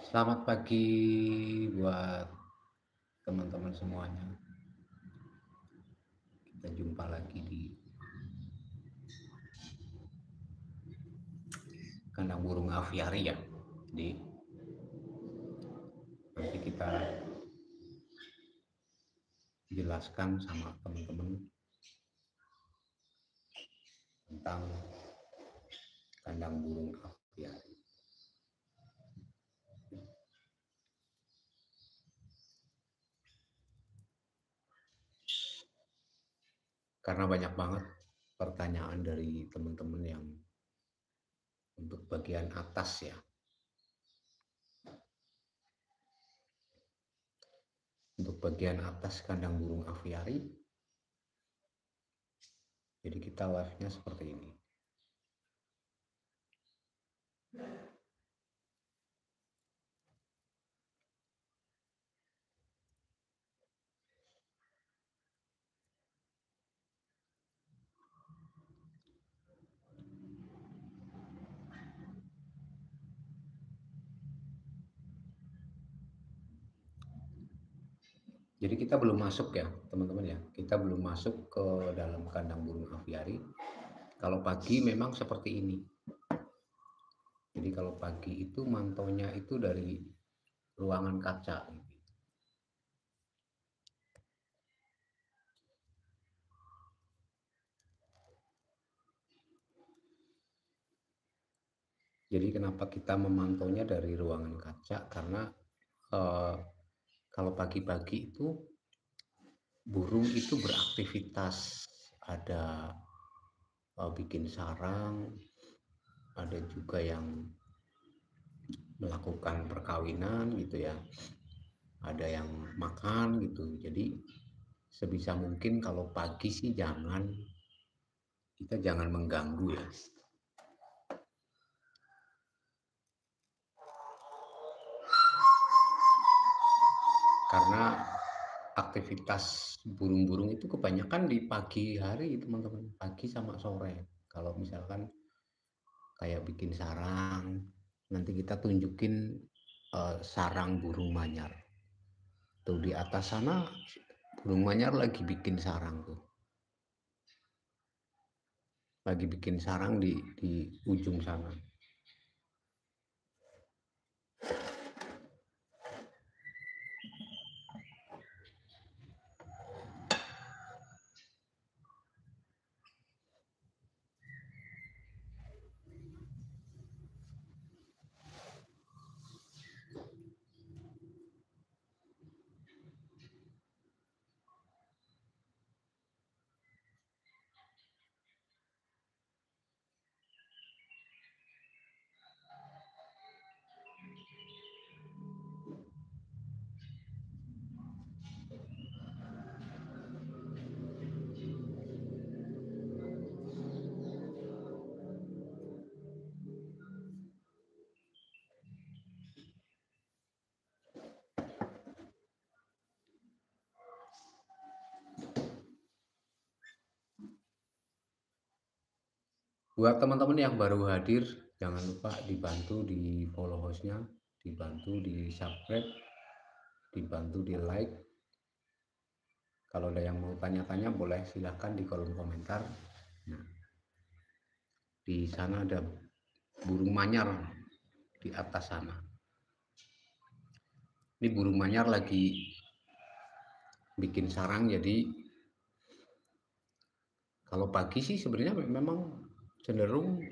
Selamat pagi buat teman-teman semuanya. Kita jumpa lagi di kandang burung aviari ya. Jadi nanti kita jelaskan sama teman-teman tentang kandang burung aviari. Karena banyak banget pertanyaan dari teman-teman yang untuk bagian atas ya. Untuk bagian atas kandang burung aviari. Jadi kita live-nya seperti ini. Jadi kita belum masuk ya teman-teman ya. Kita belum masuk ke dalam kandang burung aviari. Kalau pagi memang seperti ini. Jadi kalau pagi itu mantaunya itu dari ruangan kaca. Jadi kenapa kita memantaunya dari ruangan kaca? Karena eh, kalau pagi-pagi itu burung itu beraktivitas, ada bikin sarang, ada juga yang melakukan perkawinan gitu ya, ada yang makan gitu. Jadi sebisa mungkin kalau pagi sih kita jangan mengganggu ya. Karena aktivitas burung-burung itu kebanyakan di pagi hari teman-teman, pagi sama sore. Kalau misalkan kayak bikin sarang, nanti kita tunjukin sarang burung manyar. Tuh di atas sana burung manyar lagi bikin sarang tuh. Lagi bikin sarang di ujung sana. Buat teman-teman yang baru hadir, jangan lupa dibantu di follow hostnya, dibantu di subscribe, dibantu di like. Kalau ada yang mau tanya-tanya boleh silahkan di kolom komentar. Nah, di sana ada burung manyar di atas sana. Ini burung manyar lagi bikin sarang, jadi kalau pagi sih sebenarnya memang cenderung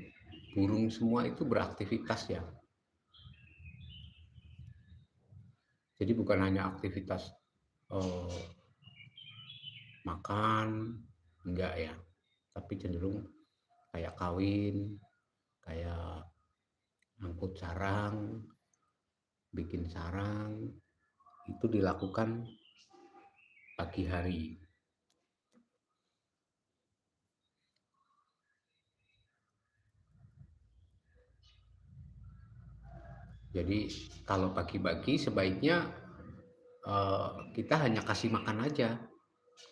burung semua itu beraktivitas ya. Jadi bukan hanya aktivitas eh, makan, enggak ya, tapi cenderung kayak kawin, kayak angkut sarang, bikin sarang, itu dilakukan pagi hari. Jadi kalau pagi-pagi sebaiknya kita hanya kasih makan aja,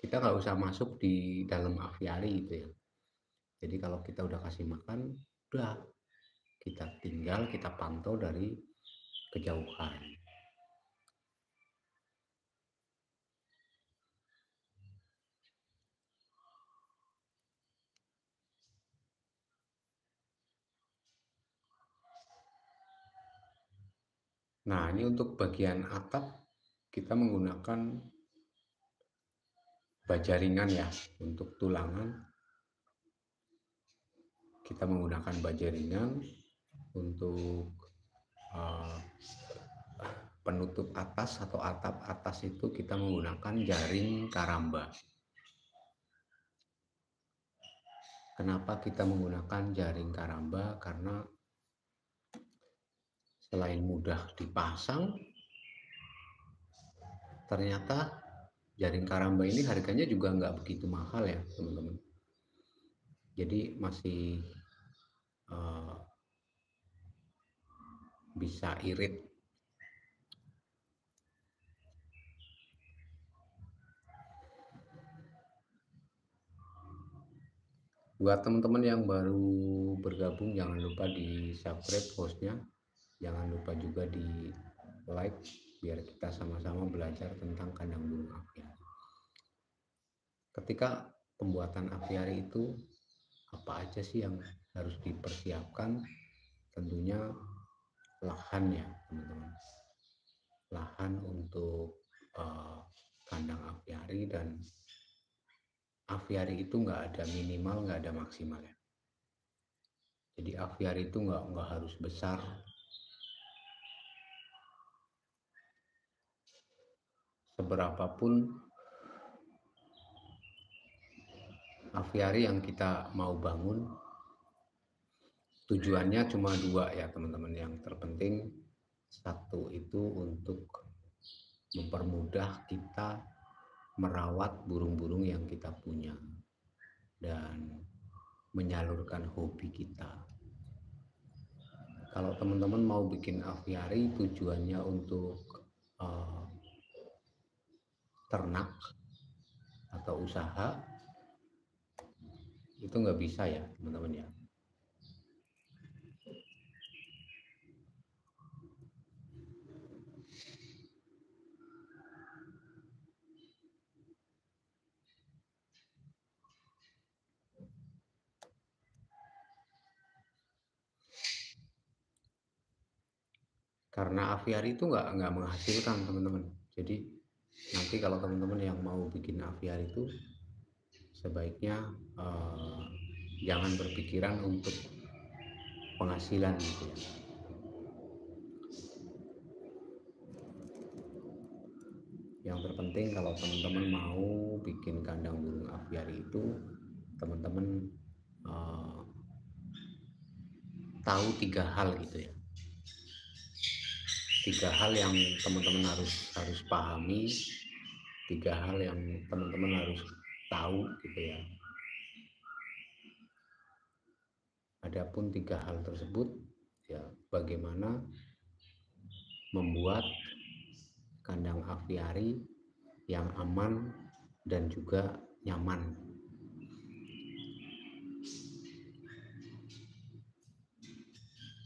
kita nggak usah masuk di dalam aviari gitu ya. Jadi kalau kita udah kasih makan, udah kita tinggal kita pantau dari kejauhan. Nah, ini untuk bagian atap kita menggunakan baja ringan ya. Untuk tulangan kita menggunakan baja ringan. Untuk uh, penutup atas atau atap atas itu kita menggunakan jaring karamba. Kenapa kita menggunakan jaring karamba? Karena selain mudah dipasang, ternyata jaring karamba ini harganya juga nggak begitu mahal ya teman-teman. Jadi masih uh, bisa irit. Buat teman-teman yang baru bergabung, jangan lupa di subscribe postnya, jangan lupa juga di like biar kita sama-sama belajar tentang kandang burung aviari. Ketika pembuatan aviari itu apa aja sih yang harus dipersiapkan? Tentunya lahan ya teman-teman, lahan untuk kandang aviari. Dan aviari itu nggak ada minimal, nggak ada maksimal ya. Jadi aviari itu nggak harus besar. Seberapapun aviari yang kita mau bangun, tujuannya cuma dua ya teman-teman. Yang terpenting satu itu untuk mempermudah kita merawat burung-burung yang kita punya dan menyalurkan hobi kita. Kalau teman-teman mau bikin aviari tujuannya untuk ternak atau usaha, itu nggak bisa ya teman-teman ya. Karena aviari itu nggak menghasilkan teman-teman. Jadi nanti kalau teman-teman yang mau bikin aviari itu sebaiknya jangan berpikiran untuk penghasilan gitu ya. Yang terpenting kalau teman-teman mau bikin kandang burung aviari itu, teman-teman tahu 3 hal gitu ya. 3 hal yang teman-teman harus pahami, 3 hal yang teman-teman harus tahu gitu ya. Adapun 3 hal tersebut ya, bagaimana membuat kandang aviari yang aman dan juga nyaman.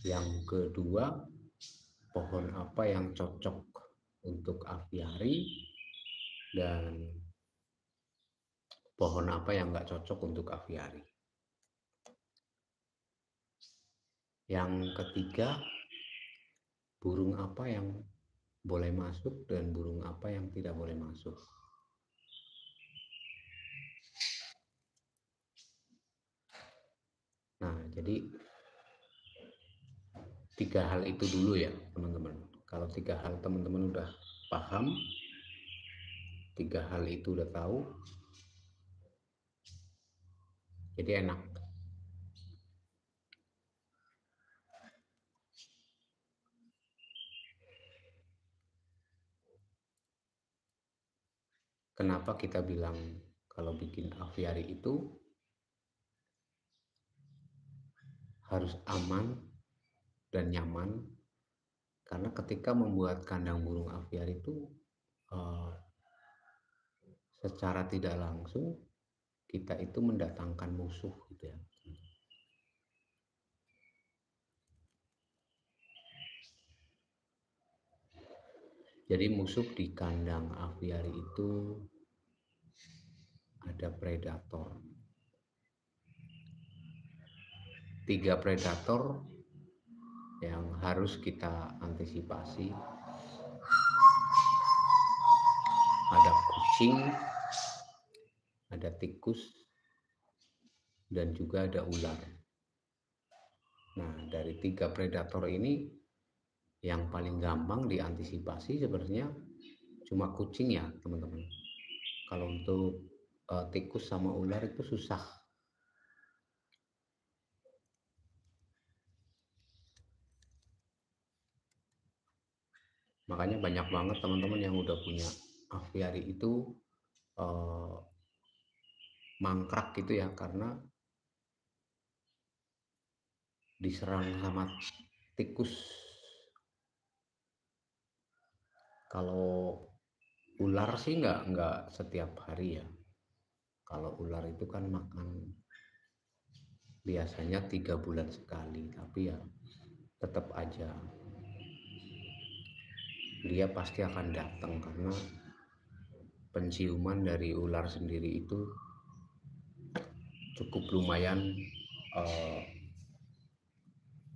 Yang kedua, pohon apa yang cocok untuk aviari dan pohon apa yang nggak cocok untuk aviari. Yang ketiga, burung apa yang boleh masuk dan burung apa yang tidak boleh masuk. Nah, jadi 3 hal itu dulu ya teman-teman. Kalau 3 hal teman-teman udah paham, 3 hal itu udah tahu, jadi enak. Kenapa kita bilang kalau bikin aviari itu harus aman dan nyaman? Karena ketika membuat kandang burung aviari itu secara tidak langsung kita itu mendatangkan musuh gitu ya. Jadi musuh di kandang aviari itu ada predator. 3 predator yang harus kita antisipasi. Ada kucing, ada tikus, dan juga ada ular. Nah, dari 3 predator ini yang paling gampang diantisipasi sebenarnya cuma kucing ya, teman-teman. Kalau untuk tikus sama ular itu susah. Makanya banyak banget teman-teman yang udah punya aviari itu mangkrak gitu ya, karena diserang sama tikus. Kalau ular sih nggak setiap hari ya. Kalau ular itu kan makan biasanya 3 bulan sekali, tapi ya tetap aja dia pasti akan datang karena penciuman dari ular sendiri itu cukup lumayan uh,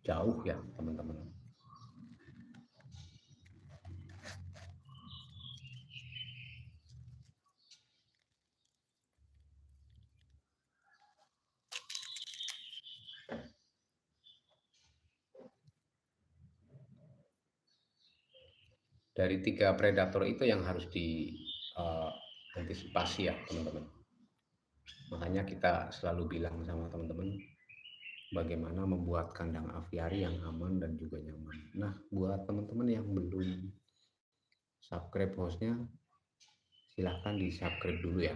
jauh ya teman-teman. Dari 3 predator itu yang harus diantisipasi ya teman-teman. Makanya kita selalu bilang sama teman-teman bagaimana membuat kandang aviari yang aman dan juga nyaman. Nah, buat teman-teman yang belum subscribe hostnya, silahkan di subscribe dulu ya.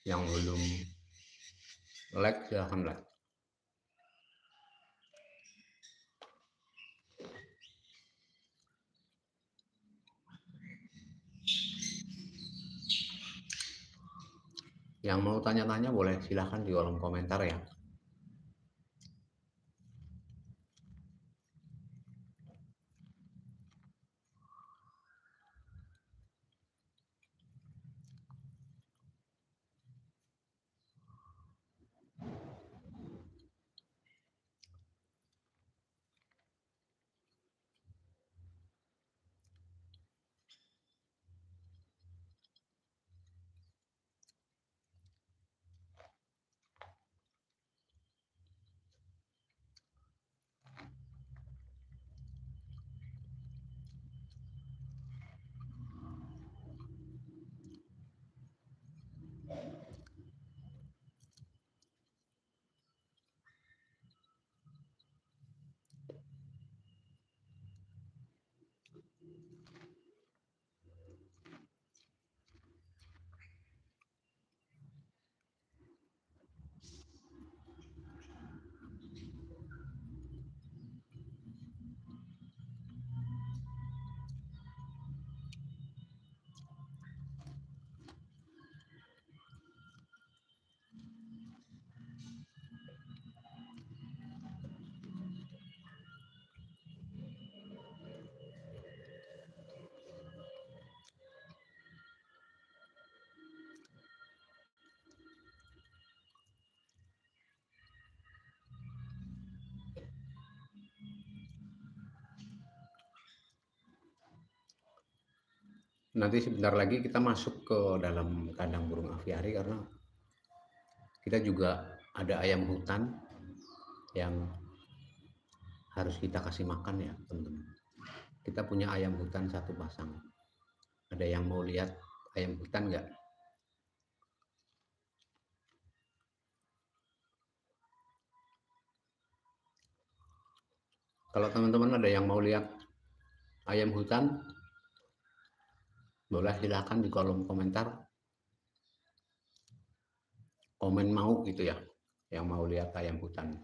Yang belum like, silahkan like. Yang mau tanya-tanya boleh silahkan di kolom komentar ya. Nanti sebentar lagi kita masuk ke dalam kandang burung aviari karena kita juga ada ayam hutan yang harus kita kasih makan ya teman-teman. Kita punya ayam hutan 1 pasang. Ada yang mau lihat ayam hutan nggak? Kalau teman-teman ada yang mau lihat ayam hutan, boleh silahkan di kolom komentar komen mau gitu ya, yang mau lihat ayam hutan.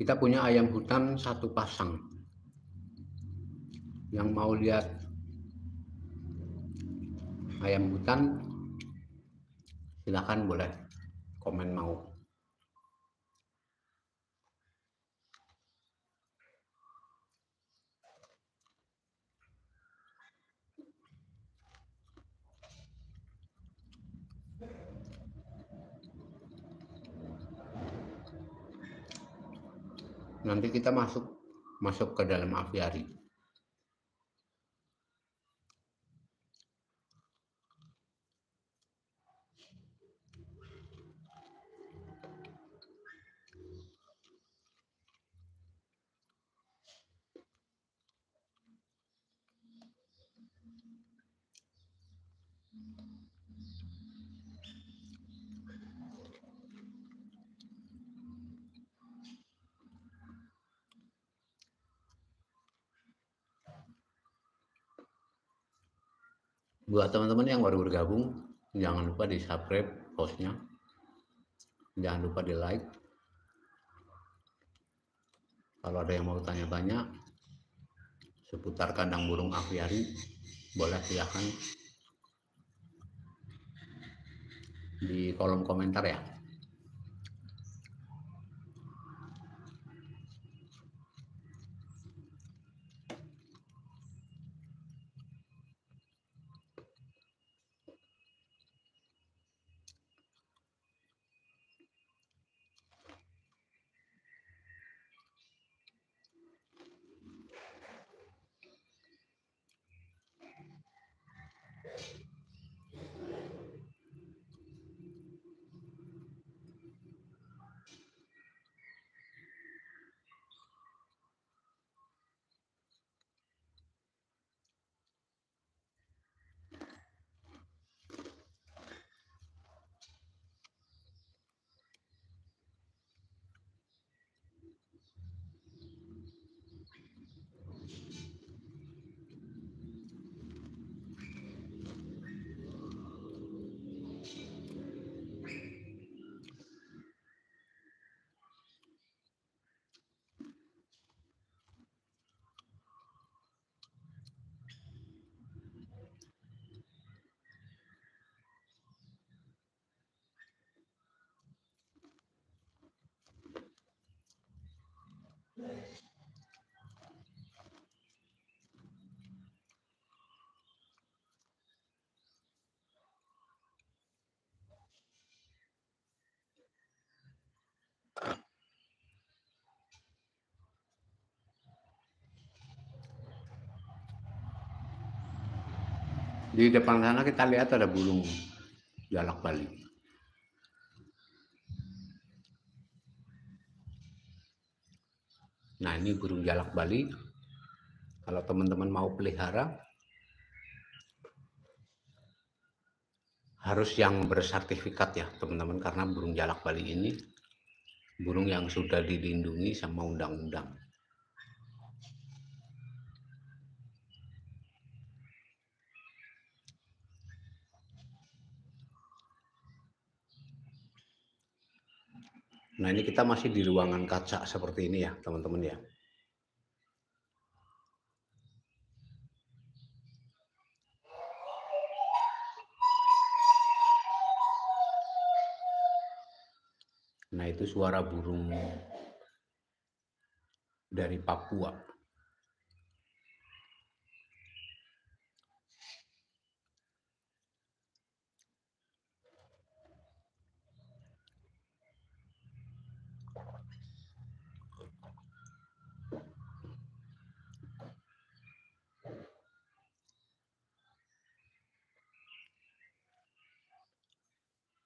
Kita punya ayam hutan satu pasang. Yang mau lihat ayam hutan, silakan boleh komen mau. Nanti kita masuk ke dalam aviari. Buat teman-teman yang baru bergabung, jangan lupa di subscribe postnya, jangan lupa di like. Kalau ada yang mau tanya-tanya seputar kandang burung aviari, boleh silahkan di kolom komentar ya. Di depan sana kita lihat ada burung jalak Bali. Nah, ini burung jalak Bali. Kalau teman-teman mau pelihara, harus yang bersertifikat ya teman-teman, karena burung jalak Bali ini burung yang sudah dilindungi sama undang-undang. Nah, ini kita masih di ruangan kaca seperti ini ya teman-teman ya. Nah, itu suara burung dari Papua.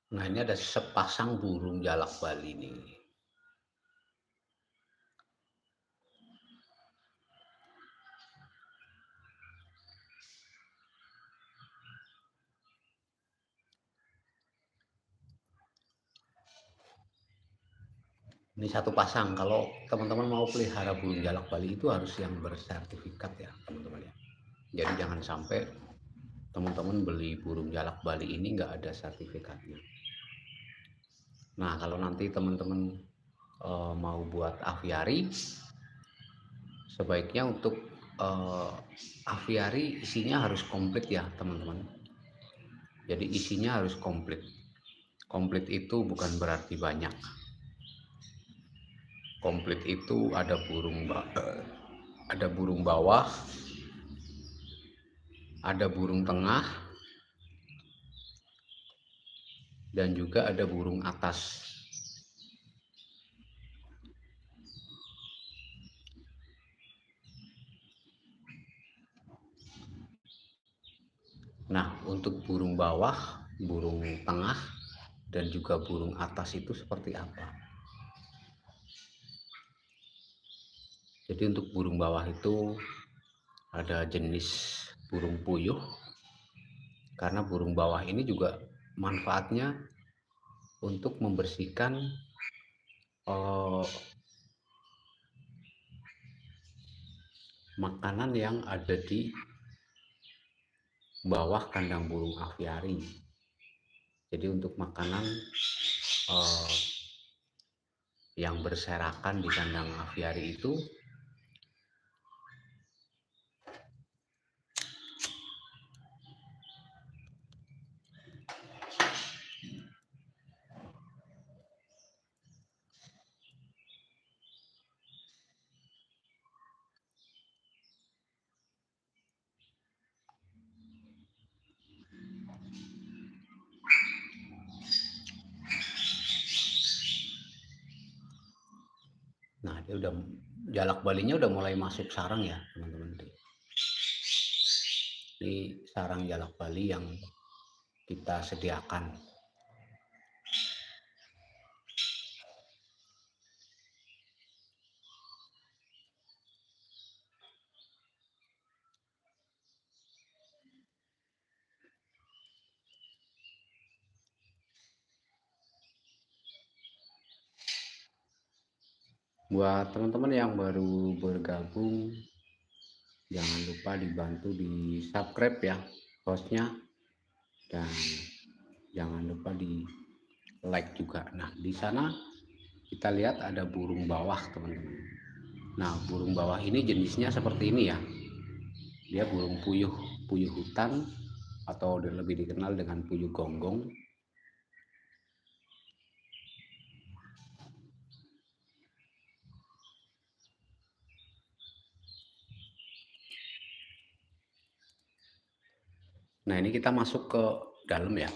Nah, ini ada sepasang burung jalak Bali nih. Ini satu pasang. Kalau teman-teman mau pelihara burung jalak Bali itu harus yang bersertifikat ya teman-teman ya. Jadi jangan sampai teman-teman beli burung jalak Bali ini nggak ada sertifikatnya. Nah, kalau nanti teman-teman mau buat aviari, sebaiknya untuk aviari isinya harus komplit ya teman-teman. Jadi isinya harus komplit. Komplit itu bukan berarti banyak. Komplit itu ada burung bawah, ada burung tengah, dan juga ada burung atas. Nah, untuk burung bawah, burung tengah, dan juga burung atas itu seperti apa? Jadi untuk burung bawah itu ada jenis burung puyuh, karena burung bawah ini juga manfaatnya untuk membersihkan eh, makanan yang ada di bawah kandang burung aviari. Jadi untuk makanan eh, yang berserakan di kandang aviari itu nah dia udah jalak balinya udah mulai masuk sarang ya teman-teman. Ini sarang jalak bali yang kita sediakan. Buat teman-teman yang baru bergabung, jangan lupa dibantu di subscribe ya hostnya, dan jangan lupa di like juga. Nah di sana kita lihat ada burung bawah teman-teman. Nah burung bawah ini jenisnya seperti ini ya, dia burung puyuh, puyuh hutan atau lebih dikenal dengan puyuh gonggong. Nah ini kita masuk ke dalam ya.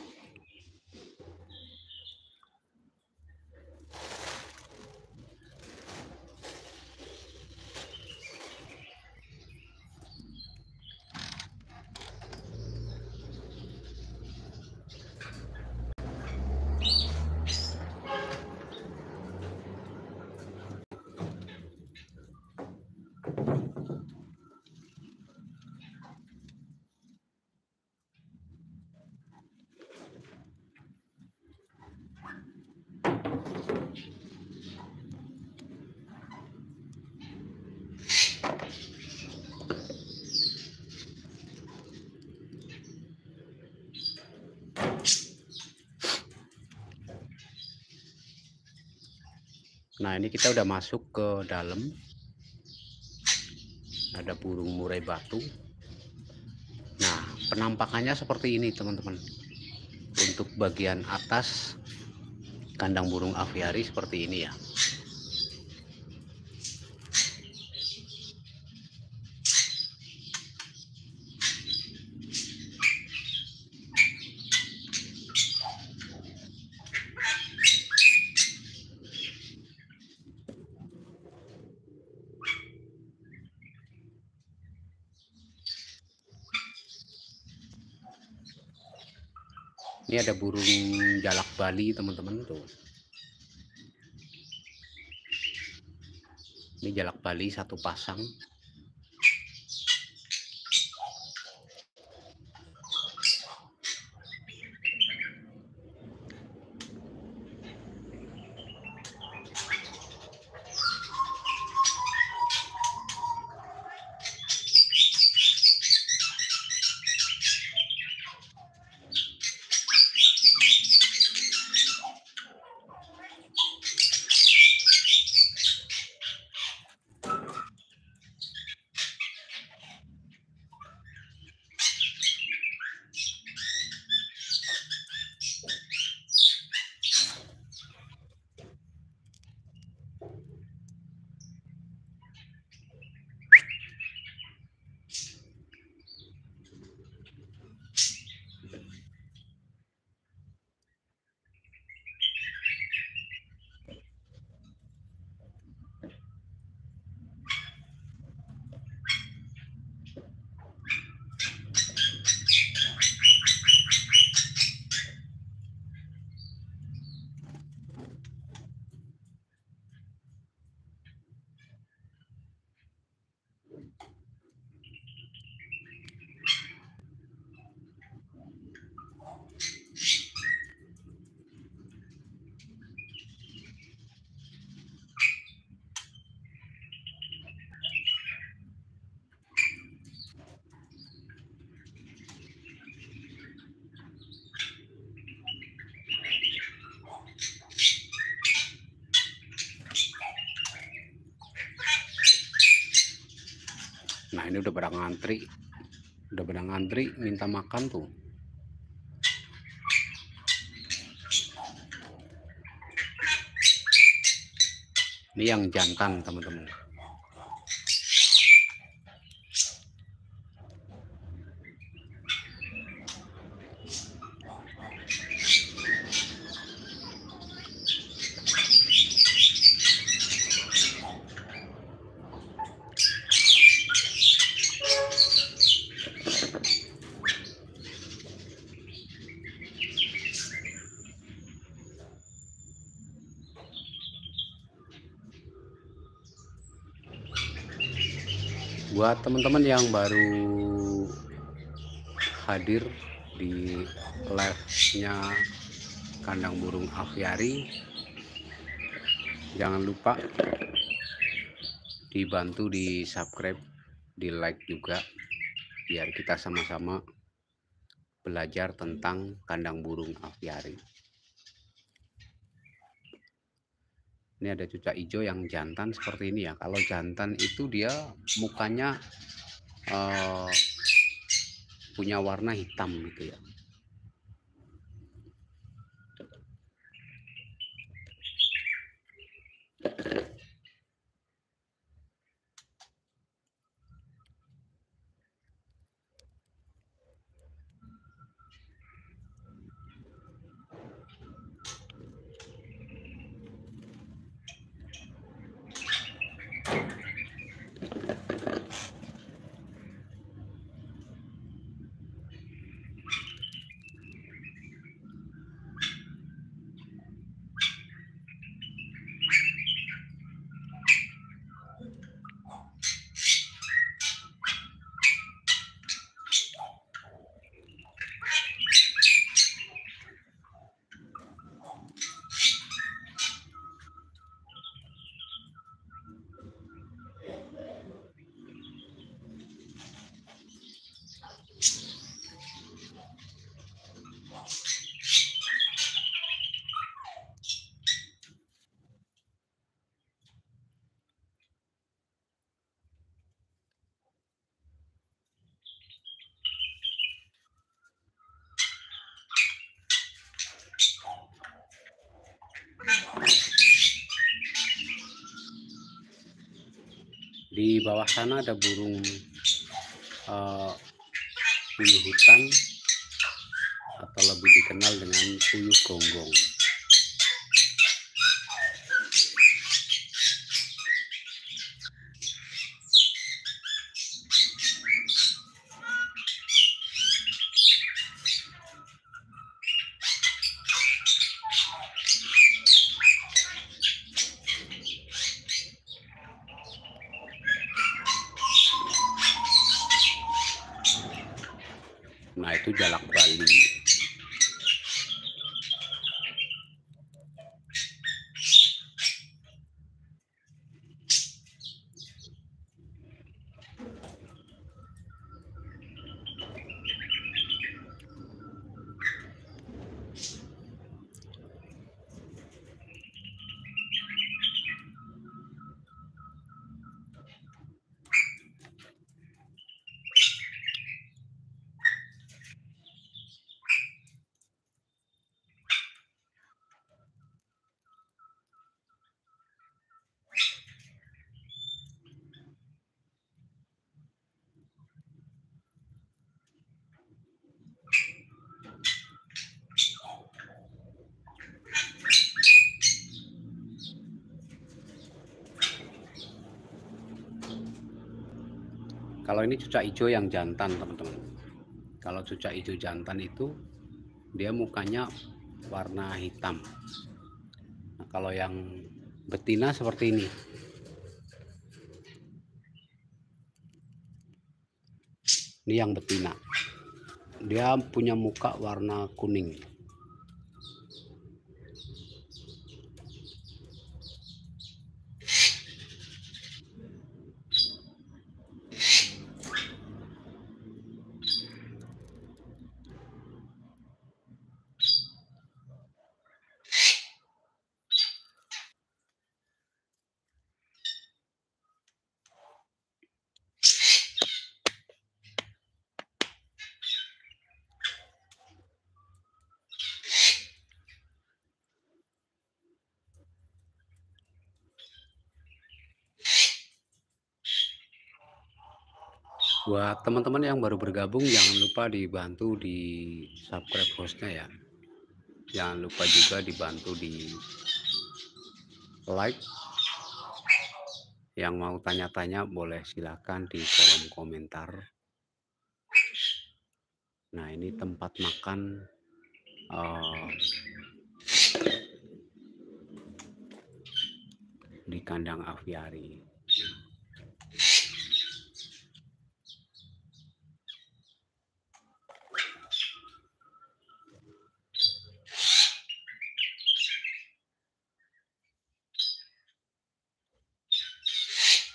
Nah ini kita udah masuk ke dalam, ada burung murai batu. Nah penampakannya seperti ini teman-teman. Untuk bagian atas kandang burung aviari seperti ini ya. Ini ada burung jalak bali teman-teman tuh. Ini jalak bali satu pasang. Nah, ini udah pada ngantri minta makan tuh. Ini yang jantan, teman-teman. Buat teman-teman yang baru hadir di live-nya kandang burung aviari, jangan lupa dibantu di subscribe, di like juga, biar kita sama-sama belajar tentang kandang burung aviari. Ini ada cucak hijau yang jantan seperti ini ya. Kalau jantan itu dia mukanya punya warna hitam gitu ya. Di bawah sana ada burung puyuh hutan atau lebih dikenal dengan puyuh gonggong. Nah, itu jalak Bali. Kalau ini cucak hijau yang jantan, teman-teman. Kalau cucak hijau jantan itu dia mukanya warna hitam. Nah, kalau yang betina seperti ini. Ini yang betina. Dia punya muka warna kuning. Buat teman-teman yang baru bergabung, jangan lupa dibantu di subscribe hostnya ya. Jangan lupa juga dibantu di like. Yang mau tanya-tanya boleh silakan di kolom komentar. Nah, ini tempat makan di kandang aviari.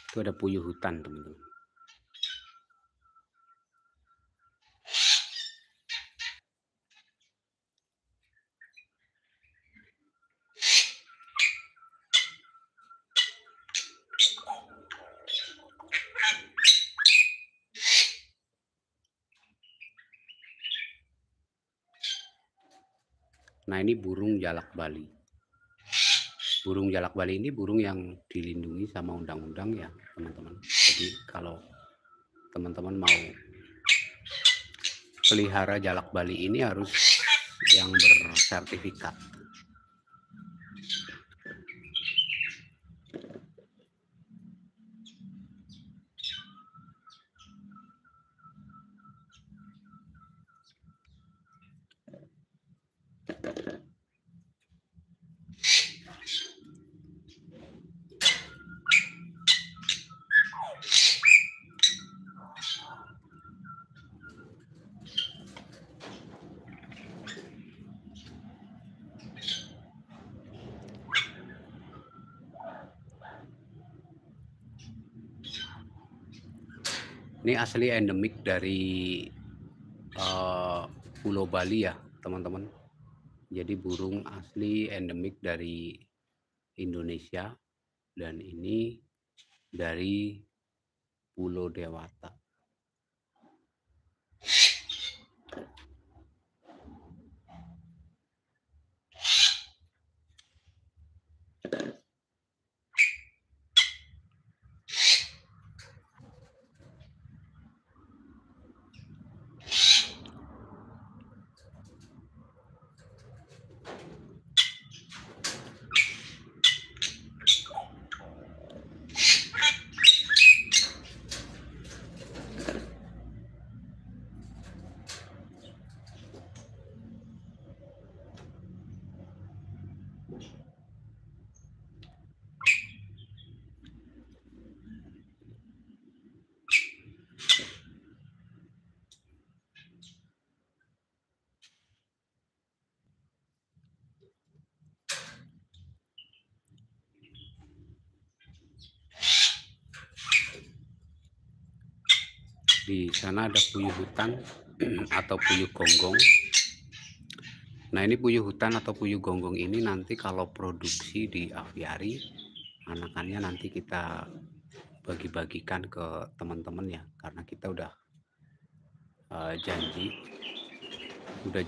Itu ada puyuh hutan, teman-teman. Nah, ini burung jalak Bali. Burung jalak Bali ini burung yang dilindungi sama undang-undang ya, teman-teman. Jadi kalau teman-teman mau pelihara jalak Bali ini harus yang bersertifikat. Ini asli endemik dari Pulau Bali ya, teman-teman. Jadi burung asli endemik dari Indonesia dan ini dari Pulau Dewata. Di sana ada puyuh hutan atau puyuh gonggong. Nah, ini puyuh hutan atau puyuh gonggong ini nanti kalau produksi di aviari, anakannya nanti kita bagi-bagikan ke teman-teman ya, karena kita udah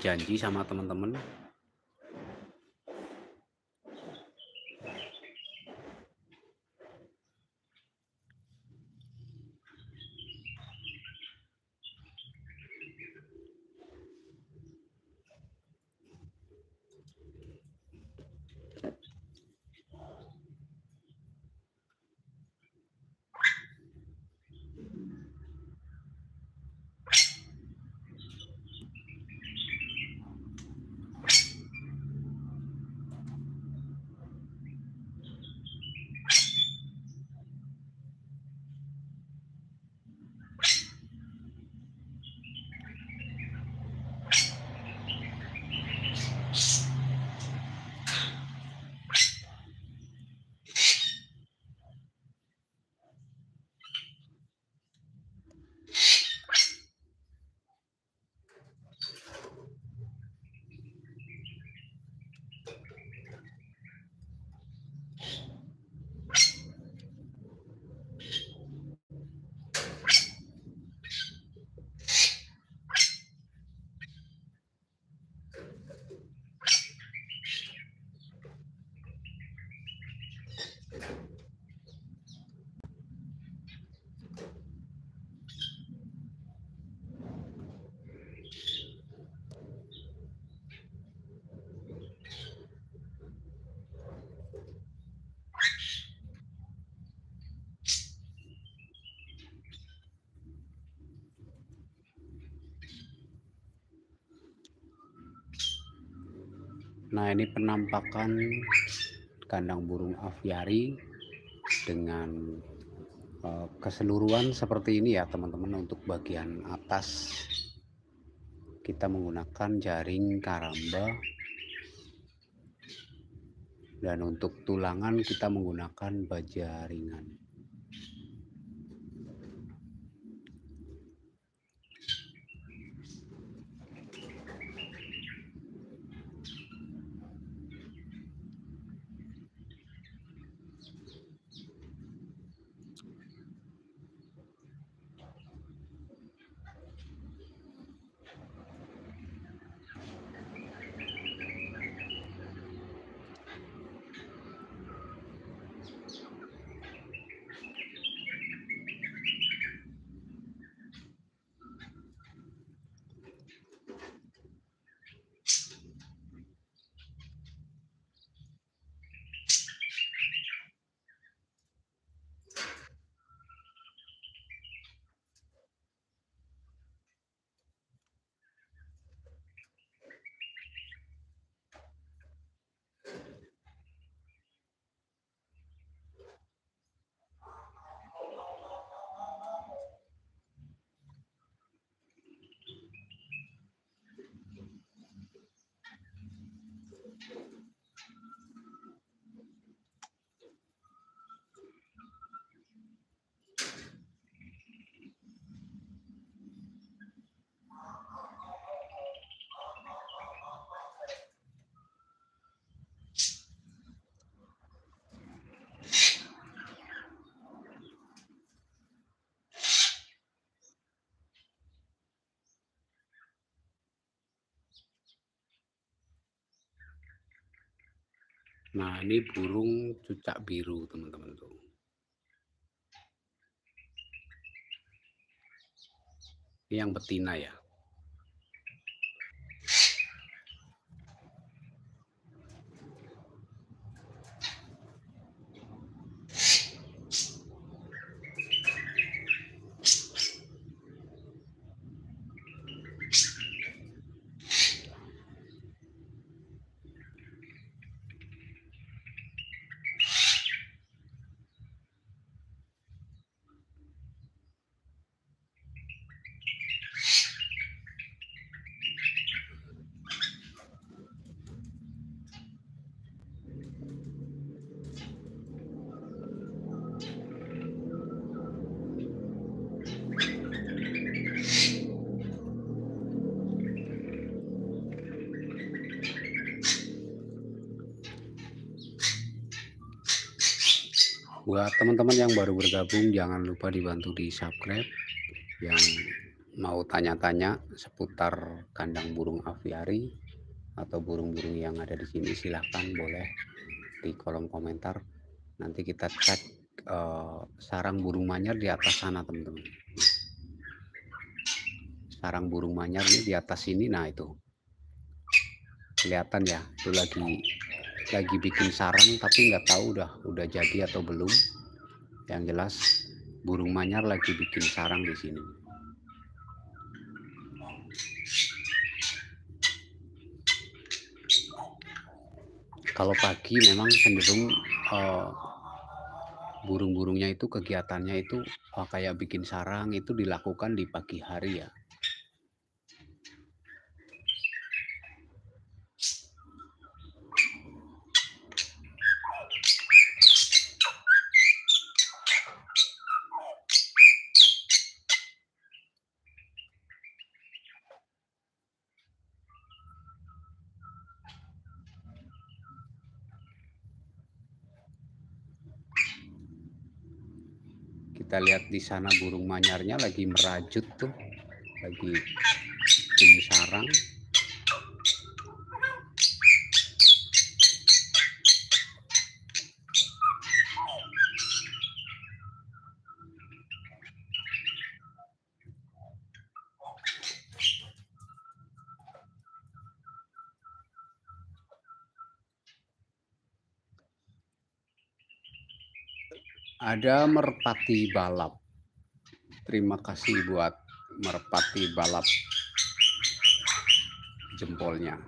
janji sama teman-teman. Nah, ini penampakan kandang burung aviari dengan keseluruhan seperti ini ya teman-teman. Untuk bagian atas kita menggunakan jaring karamba, dan untuk tulangan kita menggunakan baja ringan. Nah, ini burung cucak biru teman-teman tuh. Ini yang betina ya. Buat teman-teman yang baru bergabung, jangan lupa dibantu di subscribe. Yang mau tanya-tanya seputar kandang burung aviari atau burung-burung yang ada di sini, silahkan boleh di kolom komentar. Nanti kita cek sarang burung manyar di atas sana teman-teman. Sarang burung manyar ini di atas sini, nah itu kelihatan ya, itu lagi bikin sarang, tapi nggak tahu udah jadi atau belum. Yang jelas burung manyar lagi bikin sarang di sini. Kalau pagi memang cenderung burung-burungnya itu kegiatannya itu kayak bikin sarang itu dilakukan di pagi hari ya. Kita lihat di sana burung manyarnya lagi merajut tuh, lagi bikin sarang. Ada merpati balap. Terima kasih buat merpati balap jempolnya.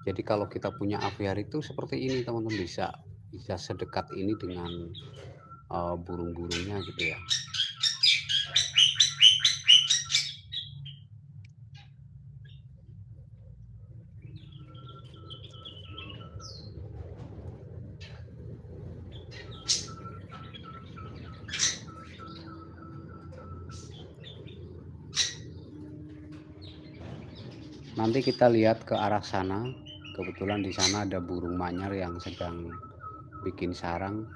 Jadi kalau kita punya aviari itu seperti ini teman-teman, bisa sedekat ini dengan burung-burungnya gitu ya. Nanti kita lihat ke arah sana. Kebetulan di sana ada burung manyar yang sedang bikin sarang,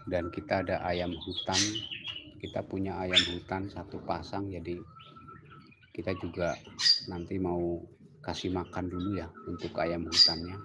dan kita ada ayam hutan. Kita punya ayam hutan satu pasang, jadi kita juga nanti mau kasih makan dulu ya untuk ayam hutannya.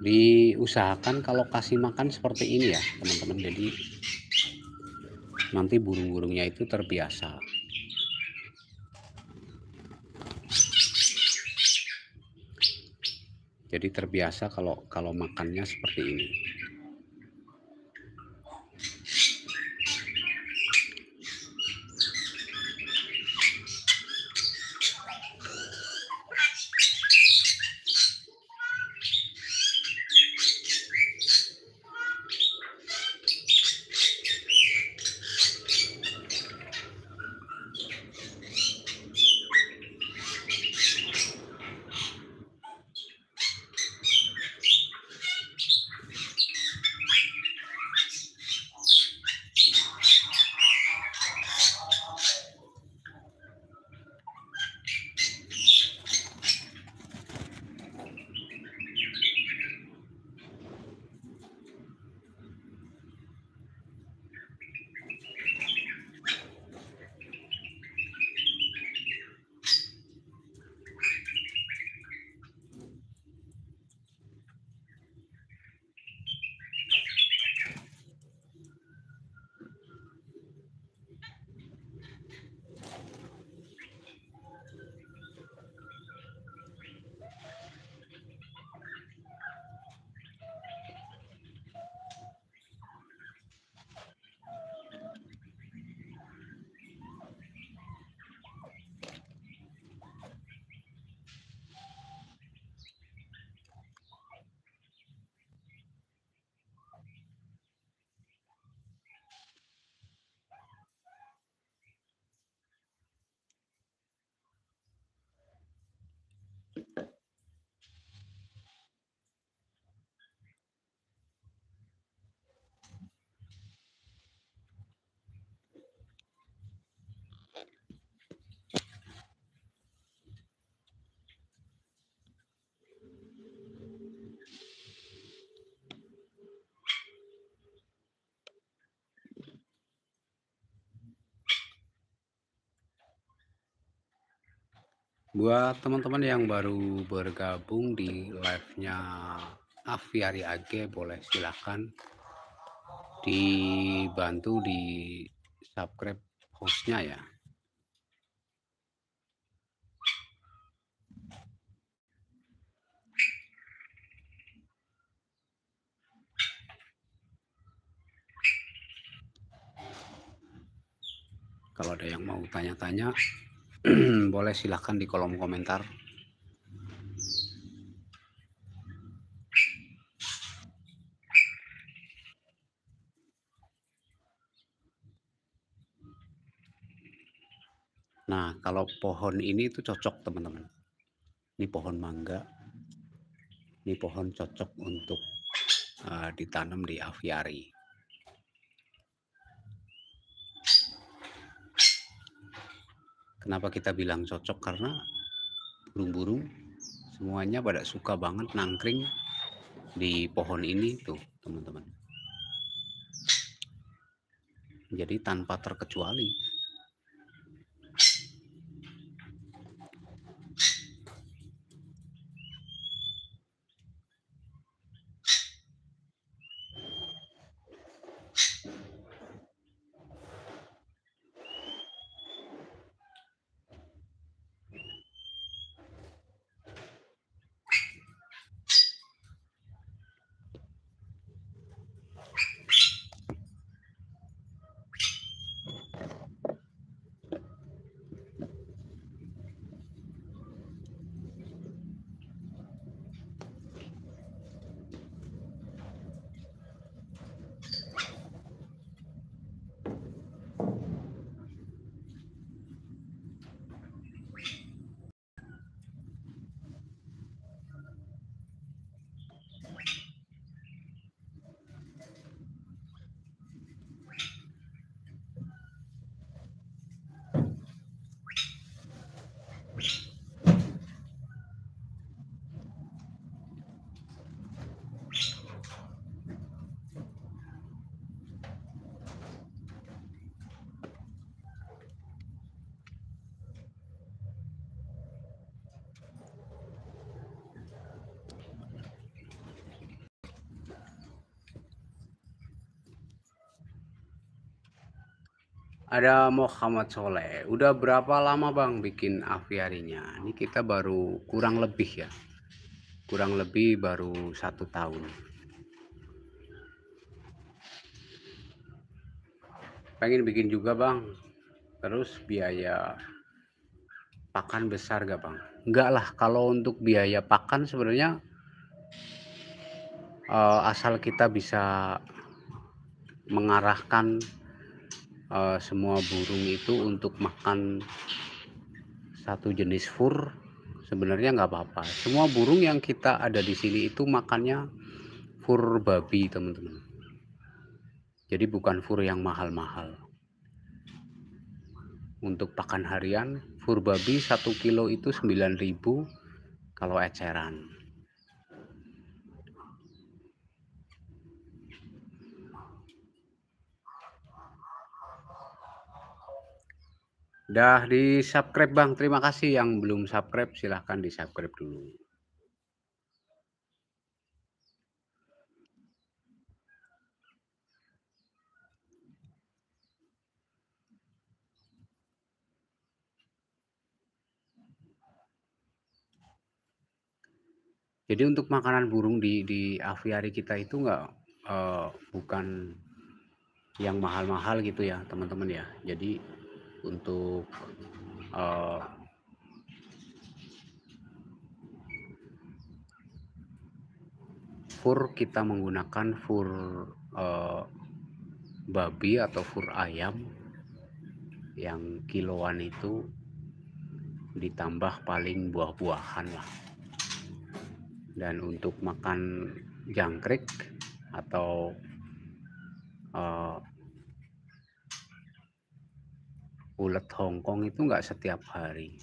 Diusahakan kalau kasih makan seperti ini ya teman-teman, jadi nanti burung-burungnya itu terbiasa. Jadi terbiasa kalau makannya seperti ini. Buat teman-teman yang baru bergabung di live-nya Aviari AG, boleh silahkan dibantu di subscribe hostnya ya. Kalau ada yang mau tanya-tanya, boleh silahkan di kolom komentar. Nah, kalau pohon ini tuh cocok teman-teman. Ini pohon mangga. Ini pohon cocok untuk ditanam di aviari. Kenapa kita bilang cocok? Karena burung-burung semuanya pada suka banget nangkring di pohon ini tuh teman-teman. Jadi tanpa terkecuali. Ada Muhammad Soleh. Udah berapa lama Bang bikin aviarinya? Ini kita baru kurang lebih ya. Kurang lebih baru 1 tahun. Pengen bikin juga Bang. Terus biaya pakan besar gak Bang? Enggak lah, kalau untuk biaya pakan sebenarnya asal kita bisa mengarahkan semua burung itu untuk makan satu jenis fur, sebenarnya nggak apa-apa. Semua burung yang kita ada di sini itu makannya fur babi teman-teman. Jadi bukan fur yang mahal-mahal. Untuk pakan harian fur babi 1 kilo itu 9.000 kalau eceran. Dah di subscribe Bang, terima kasih. Yang belum subscribe silahkan di subscribe dulu. Jadi untuk makanan burung di aviari kita itu bukan yang mahal-mahal gitu ya teman-teman ya. Jadi untuk uh, fur kita menggunakan fur babi atau fur ayam yang kiloan itu, ditambah paling buah-buahan lah. Dan untuk makan jangkrik atau ulet Hongkong itu nggak setiap hari.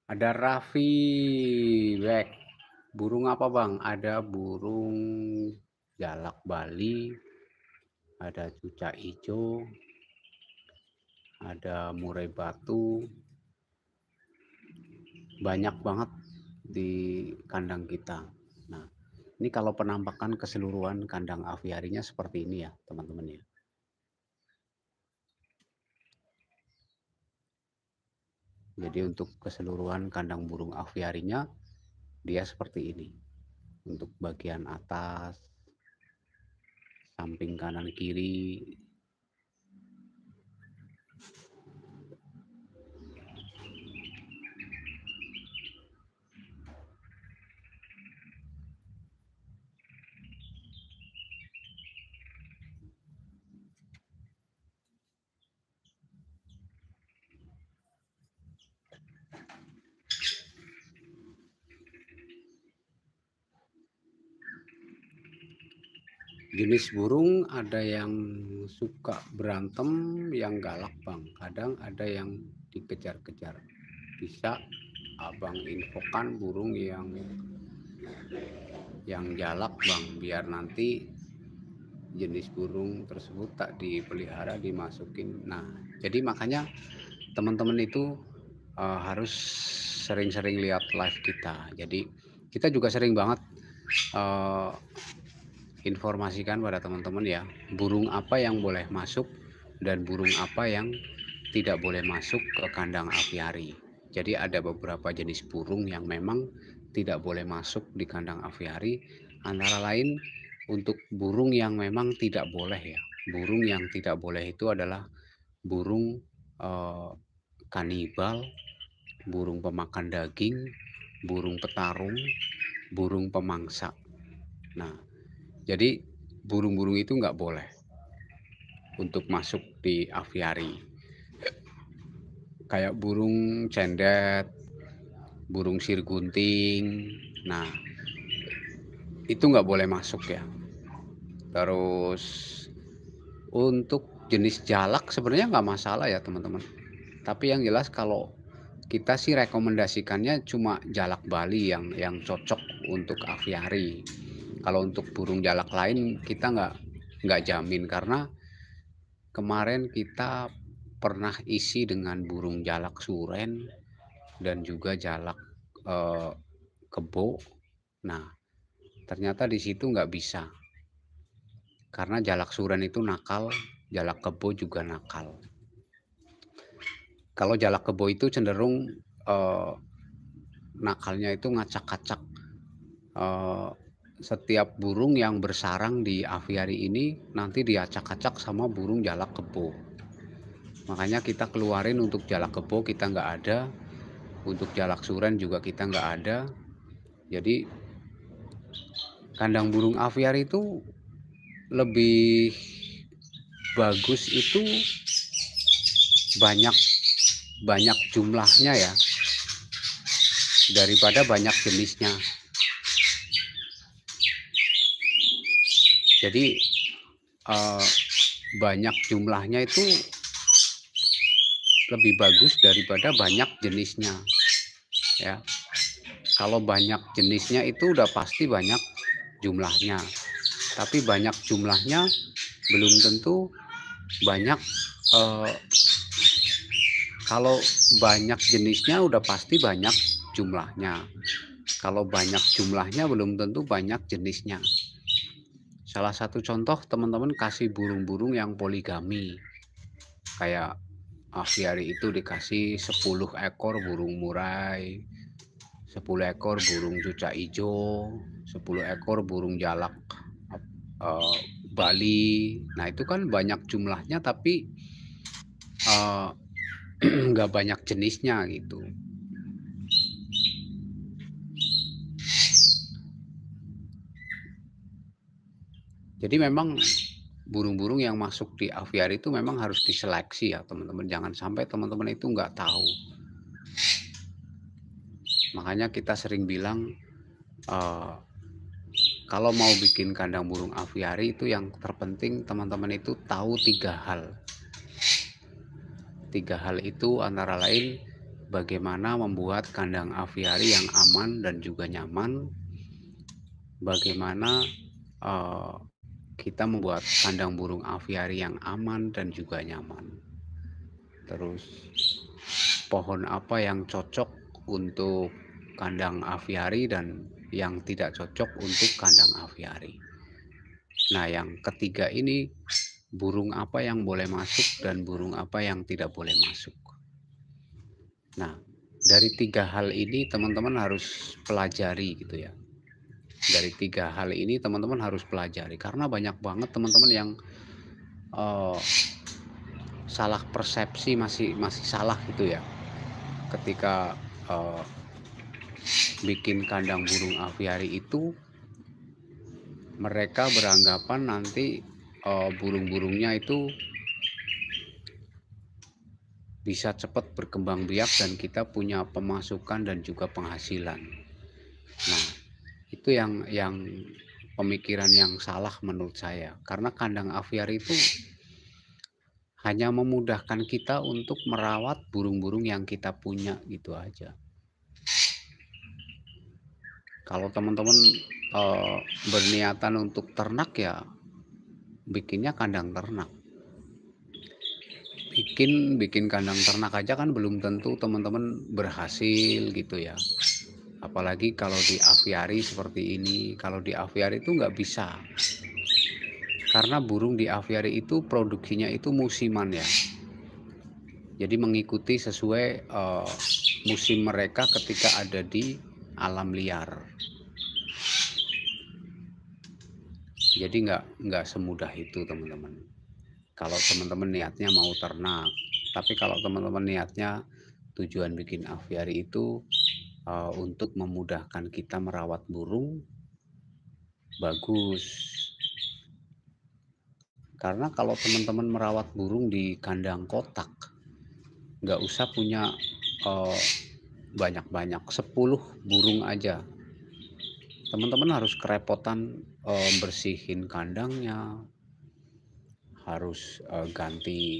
Ada Raffi Bek. Burung apa Bang? Ada burung jalak Bali, ada cucak hijau, ada murai batu. Banyak banget di kandang kita. Nah, ini kalau penampakan keseluruhan kandang aviarinya seperti ini ya, teman-teman ya. Jadi untuk keseluruhan kandang burung aviarinya dia seperti ini. Untuk bagian atas, samping kanan kiri, jenis burung ada yang suka berantem, yang galak Bang. Kadang ada yang dikejar-kejar. Bisa Abang infokan burung yang galak Bang, biar nanti jenis burung tersebut tak dipelihara, dimasukin. Nah, jadi makanya teman-teman itu harus sering-sering lihat live kita. Jadi kita juga sering banget informasikan pada teman-teman ya, burung apa yang boleh masuk dan burung apa yang tidak boleh masuk ke kandang aviari. Jadi ada beberapa jenis burung yang memang tidak boleh masuk di kandang aviari, antara lain untuk burung yang memang tidak boleh ya. Burung yang tidak boleh itu adalah burung kanibal, burung pemakan daging, burung petarung, burung pemangsa. Nah, jadi burung-burung itu nggak boleh untuk masuk di aviari. Kayak burung cendet, burung sirgunting, nah itu nggak boleh masuk ya. Terus untuk jenis jalak sebenarnya nggak masalah ya teman-teman. Tapi yang jelas kalau kita sih rekomendasikannya cuma jalak Bali yang cocok untuk aviari. Kalau untuk burung jalak lain kita nggak jamin, karena kemarin kita pernah isi dengan burung jalak suren dan juga jalak eh, kebo. Nah, ternyata di situ nggak bisa, karena jalak suren itu nakal, jalak kebo juga nakal. Kalau jalak kebo itu cenderung eh, nakalnya itu ngacak-ngacak. Eh, Setiap burung yang bersarang di aviari ini nanti diacak-acak sama burung jalak kebo. Makanya kita keluarin untuk jalak kebo kita nggak ada, untuk jalak suren juga kita nggak ada. Jadi kandang burung aviari itu lebih bagus itu banyak banyak jumlahnya ya, daripada banyak jenisnya. Jadi banyak jumlahnya itu lebih bagus daripada banyak jenisnya ya. Kalau banyak jenisnya itu udah pasti banyak jumlahnya, tapi banyak jumlahnya belum tentu banyak. Kalau banyak jenisnya udah pasti banyak jumlahnya, kalau banyak jumlahnya belum tentu banyak jenisnya. Salah satu contoh, teman-teman kasih burung-burung yang poligami, kayak aviari itu dikasih 10 ekor burung murai, 10 ekor burung cucak hijau, 10 ekor burung jalak uh, Bali. Nah itu kan banyak jumlahnya tapi nggak banyak jenisnya gitu. Jadi memang burung-burung yang masuk di aviari itu memang harus diseleksi ya teman-teman. Jangan sampai teman-teman itu nggak tahu. Makanya kita sering bilang kalau mau bikin kandang burung aviari itu yang terpenting teman-teman itu tahu 3 hal. 3 hal itu antara lain bagaimana membuat kandang aviari yang aman dan juga nyaman, bagaimana kita membuat kandang burung aviari yang aman dan juga nyaman, terus pohon apa yang cocok untuk kandang aviari dan yang tidak cocok untuk kandang aviari. Nah yang ketiga ini, burung apa yang boleh masuk dan burung apa yang tidak boleh masuk. Nah dari 3 hal ini teman-teman harus pelajari gitu ya. Dari 3 hal ini teman-teman harus pelajari, karena banyak banget teman-teman yang salah persepsi, masih salah gitu ya ketika bikin kandang burung aviari itu. Mereka beranggapan nanti burung-burungnya itu bisa cepat berkembang biak dan kita punya pemasukan dan juga penghasilan. Nah itu yang pemikiran yang salah menurut saya, karena kandang aviari itu hanya memudahkan kita untuk merawat burung-burung yang kita punya gitu aja. Kalau teman-teman berniatan untuk ternak ya bikinnya kandang ternak. Bikin kandang ternak aja kan belum tentu teman-teman berhasil gitu ya. Apalagi kalau di aviari seperti ini. Kalau di aviari itu nggak bisa, karena burung di aviari itu produksinya itu musiman ya. Jadi mengikuti sesuai musim mereka ketika ada di alam liar. Jadi nggak semudah itu teman-teman. Kalau teman-teman niatnya mau ternak, tapi kalau teman-teman niatnya tujuan bikin aviari itu untuk memudahkan kita merawat burung, bagus. Karena kalau teman-teman merawat burung di kandang kotak, nggak usah punya banyak-banyak, 10 burung aja. Teman-teman harus kerepotan bersihin kandangnya, harus ganti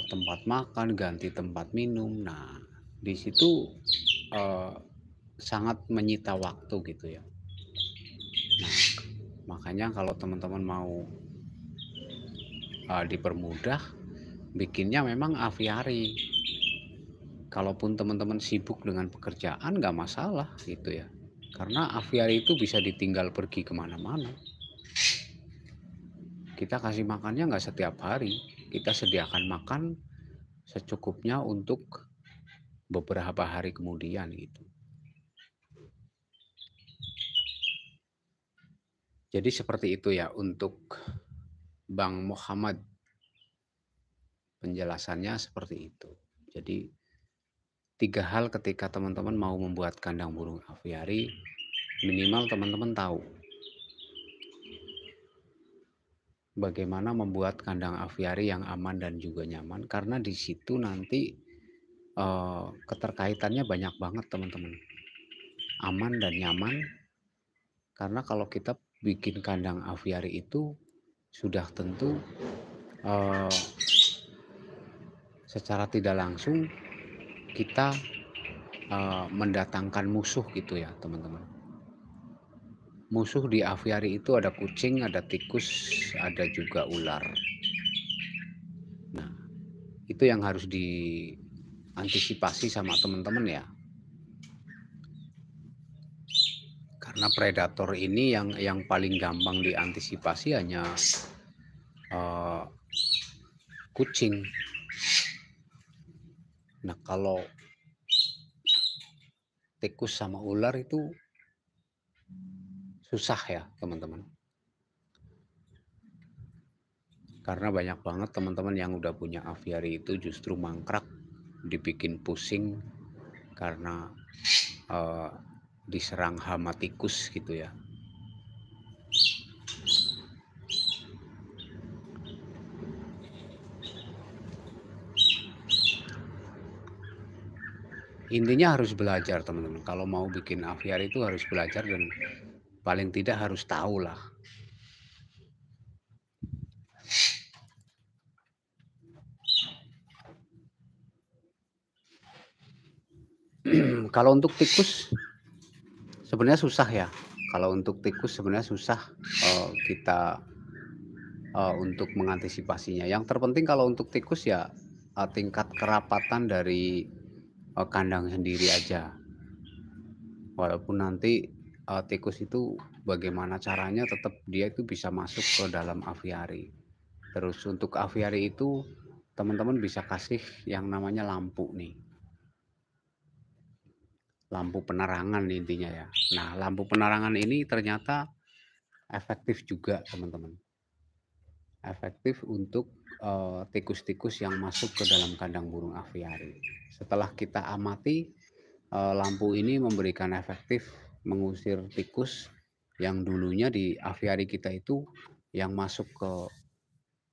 tempat makan, ganti tempat minum. Nah, di situ, eee, sangat menyita waktu gitu ya. Nah, makanya kalau teman-teman mau, dipermudah, bikinnya memang aviari. Kalaupun teman-teman sibuk dengan pekerjaan nggak masalah gitu ya. Karena aviari itu bisa ditinggal pergi kemana mana. Kita kasih makannya nggak setiap hari, kita sediakan makan secukupnya untuk beberapa hari kemudian gitu. Jadi seperti itu ya untuk Bang Muhammad, penjelasannya seperti itu. Jadi 3 hal ketika teman-teman mau membuat kandang burung aviari, minimal teman-teman tahu bagaimana membuat kandang aviari yang aman dan juga nyaman, karena di situ nanti, keterkaitannya banyak banget teman-teman. Aman dan nyaman, karena kalau kita bikin kandang aviari itu sudah tentu, eee, secara tidak langsung kita, mendatangkan musuh gitu ya teman-teman. Musuh di aviari itu ada kucing, ada tikus, ada juga ular. Nah, itu yang harus diantisipasi sama teman-teman ya. Karena predator ini yang paling gampang diantisipasi hanya, eee, kucing. Nah, kalau tikus sama ular itu susah ya teman-teman. Karena banyak banget teman-teman yang udah punya aviari itu justru mangkrak, dibikin pusing karena, eee, diserang hama tikus gitu ya. Intinya harus belajar teman-teman, kalau mau bikin aviari itu harus belajar dan paling tidak harus tahu lah. Kalau untuk tikus sebenarnya susah ya, kalau untuk tikus sebenarnya susah, kita, untuk mengantisipasinya. Yang terpenting kalau untuk tikus ya, tingkat kerapatan dari, kandang sendiri aja. Walaupun nanti, tikus itu bagaimana caranya tetap dia itu bisa masuk ke dalam aviari. Terus untuk aviari itu teman-teman bisa kasih yang namanya lampu nih, lampu penerangan intinya ya. Nah, lampu penerangan ini ternyata efektif juga teman-teman. Efektif untuk, tikus-tikus yang masuk ke dalam kandang burung aviari. Setelah kita amati, lampu ini memberikan efektif mengusir tikus yang dulunya di aviari kita itu, yang masuk ke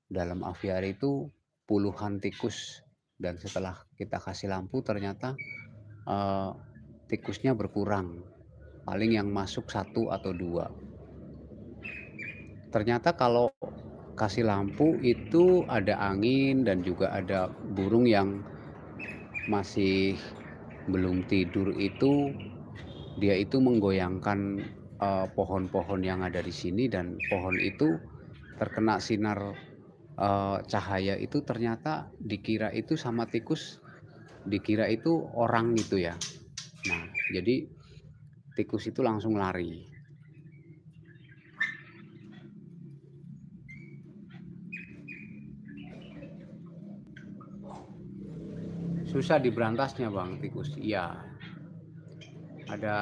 dalam aviari itu puluhan tikus, dan setelah kita kasih lampu ternyata, eee, tikusnya berkurang, paling yang masuk 1 atau 2. Ternyata kalau kasih lampu itu ada angin dan juga ada burung yang masih belum tidur itu, dia itu menggoyangkan, pohon-pohon yang ada di sini, dan pohon itu terkena sinar, cahaya itu ternyata dikira itu sama tikus, dikira itu orang gitu ya. Nah, jadi tikus itu langsung lari. Susah diberantasnya Bang tikus, iya. Ada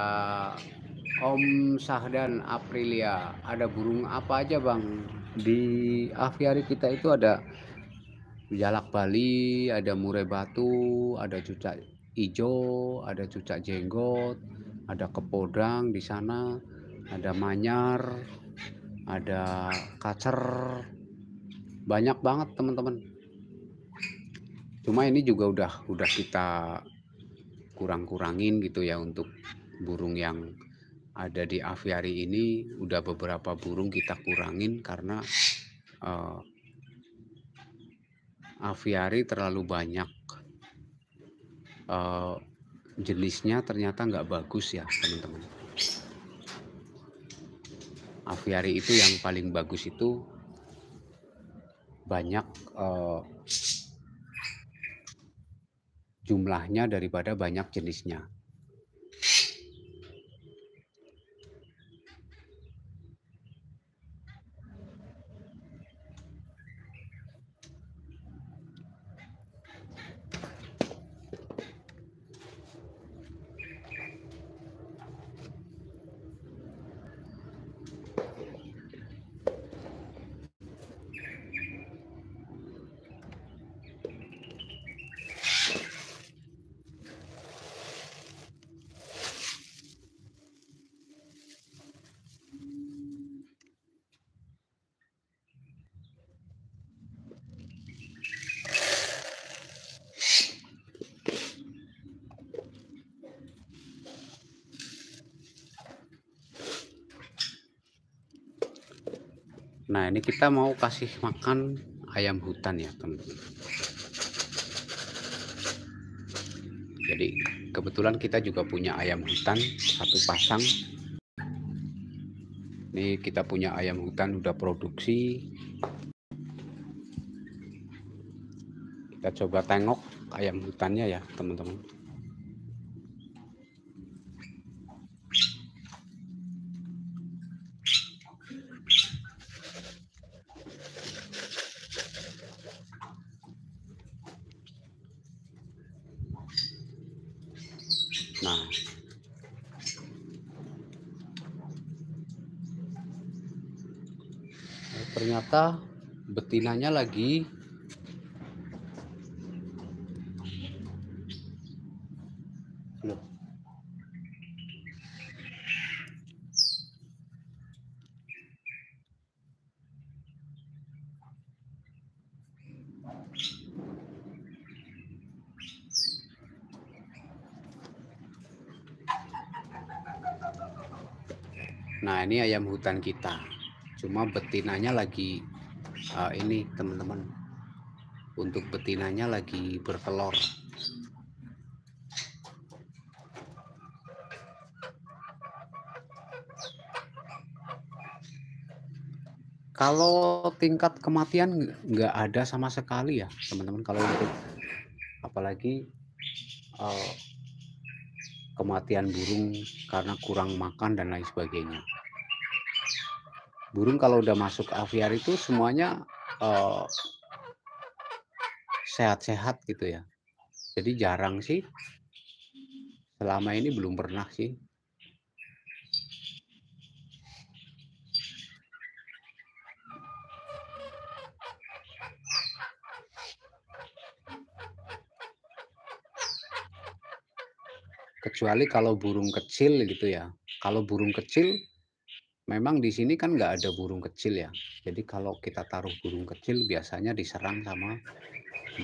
Om Sahdan Aprilia, ada burung apa aja Bang? Di aviari kita itu ada jalak Bali, ada murai batu, ada cucak ijo, ada cucak jenggot, ada kepodang di sana, ada manyar, ada kacer, banyak banget teman-teman. Cuma ini juga udah kita kurang-kurangin gitu ya untuk burung yang ada di aviari ini, udah beberapa burung kita kurangin karena, aviari terlalu banyak jenisnya ternyata nggak bagus ya teman-teman. Aviari itu yang paling bagus itu banyak jumlahnya daripada banyak jenisnya. Nah, ini kita mau kasih makan ayam hutan ya teman-teman. Jadi kebetulan kita juga punya ayam hutan satu pasang. Ini kita punya ayam hutan udah produksi. Kita coba tengok ayam hutannya ya teman-teman. Nah, ternyata betinanya lagi loh. Nah, ini ayam hutan kita. Cuma betinanya lagi ini teman-teman. Untuk betinanya lagi bertelur. Kalau tingkat kematian nggak ada sama sekali ya teman-teman. Kalau untuk apalagi kematian burung karena kurang makan dan lain sebagainya. Burung kalau udah masuk aviari itu semuanya sehat-sehat gitu ya. Jadi jarang sih. Selama ini belum pernah sih. Kecuali kalau burung kecil gitu ya. Kalau burung kecil memang di sini kan nggak ada burung kecil ya. Jadi kalau kita taruh burung kecil biasanya diserang sama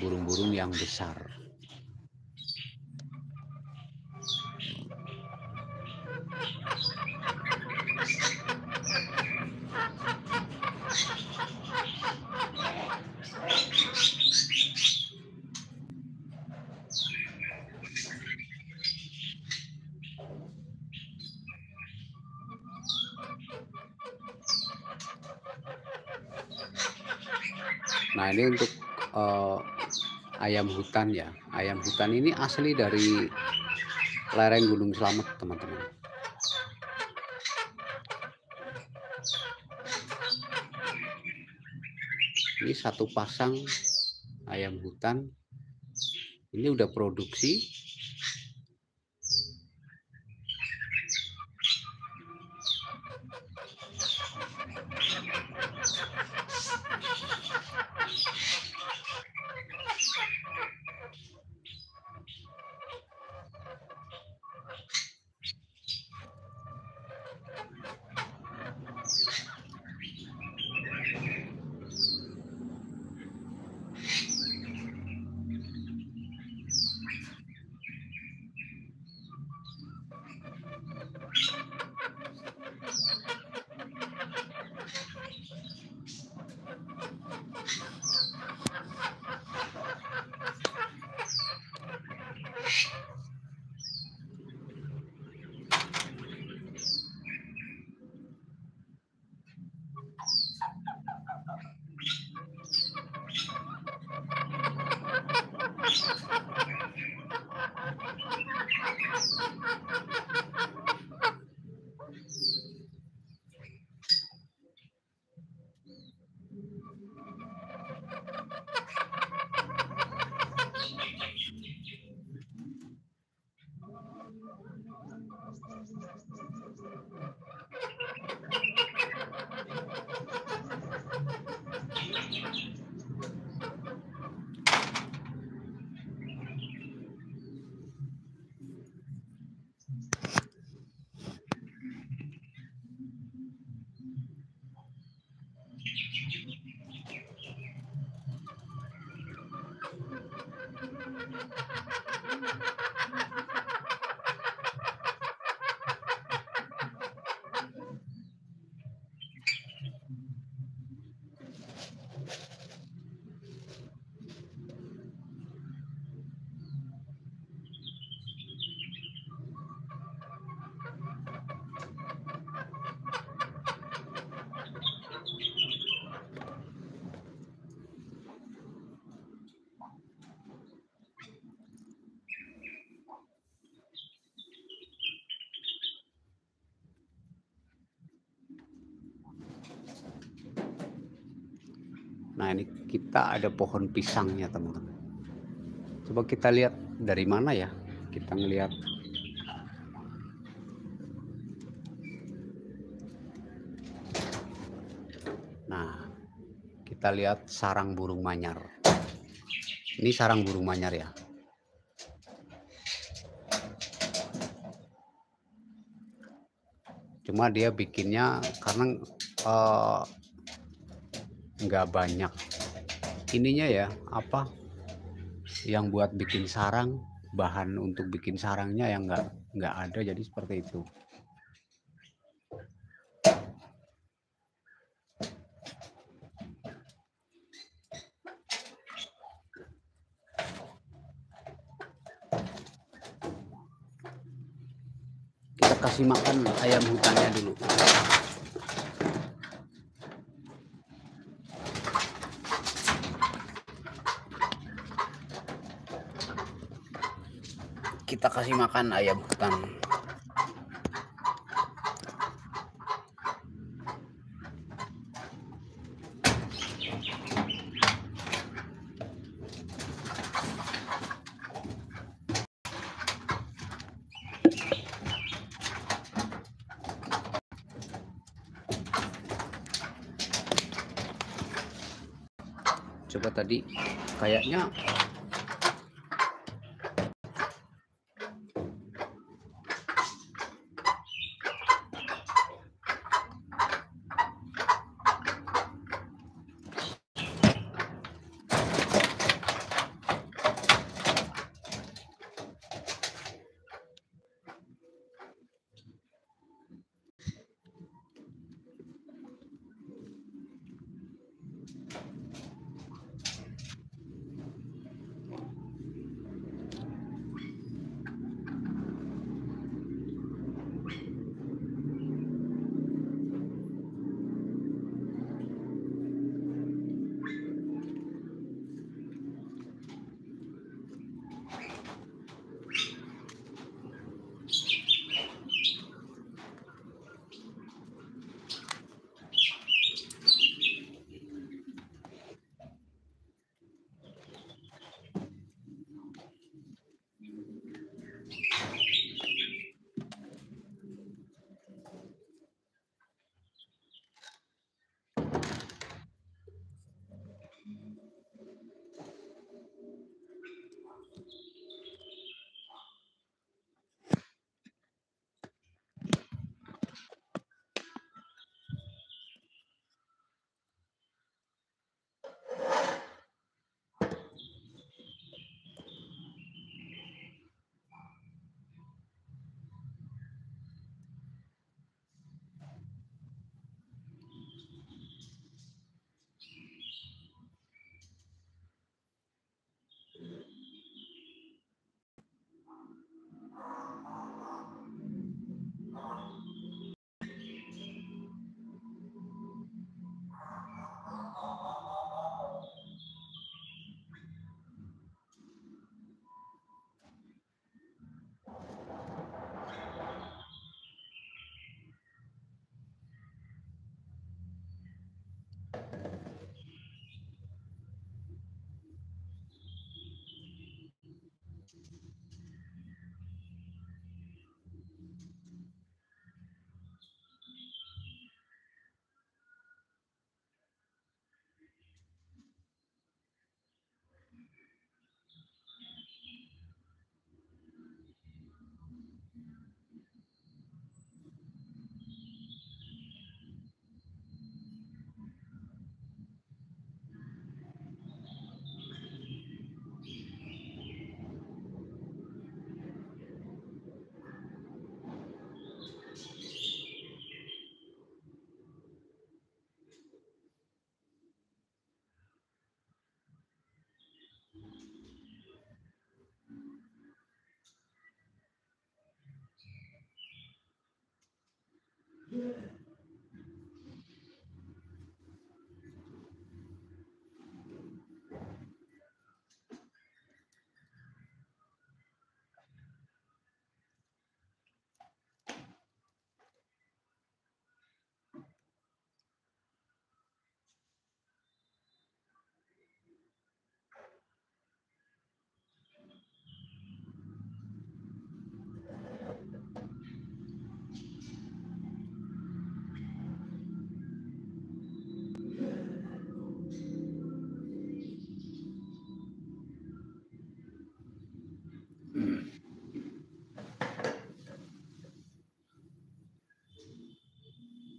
burung-burung yang besar. Nah, ini untuk ayam hutan ya. Ayam hutan ini asli dari lereng Gunung Slamet teman-teman. Ini satu pasang ayam hutan. Ini udah produksi. Nah, ini kita ada pohon pisangnya, teman-teman. Coba kita lihat dari mana ya? Kita ngelihat. Nah, kita lihat sarang burung manyar. Ini sarang burung manyar ya. Cuma dia bikinnya karena nggak banyak ininya ya, apa yang buat bikin sarang, bahan untuk bikin sarangnya yang nggak ada, jadi seperti itu. Kita kasih makan ayam hutannya dulu. Kita kasih makan ayam hutan. Coba tadi kayaknya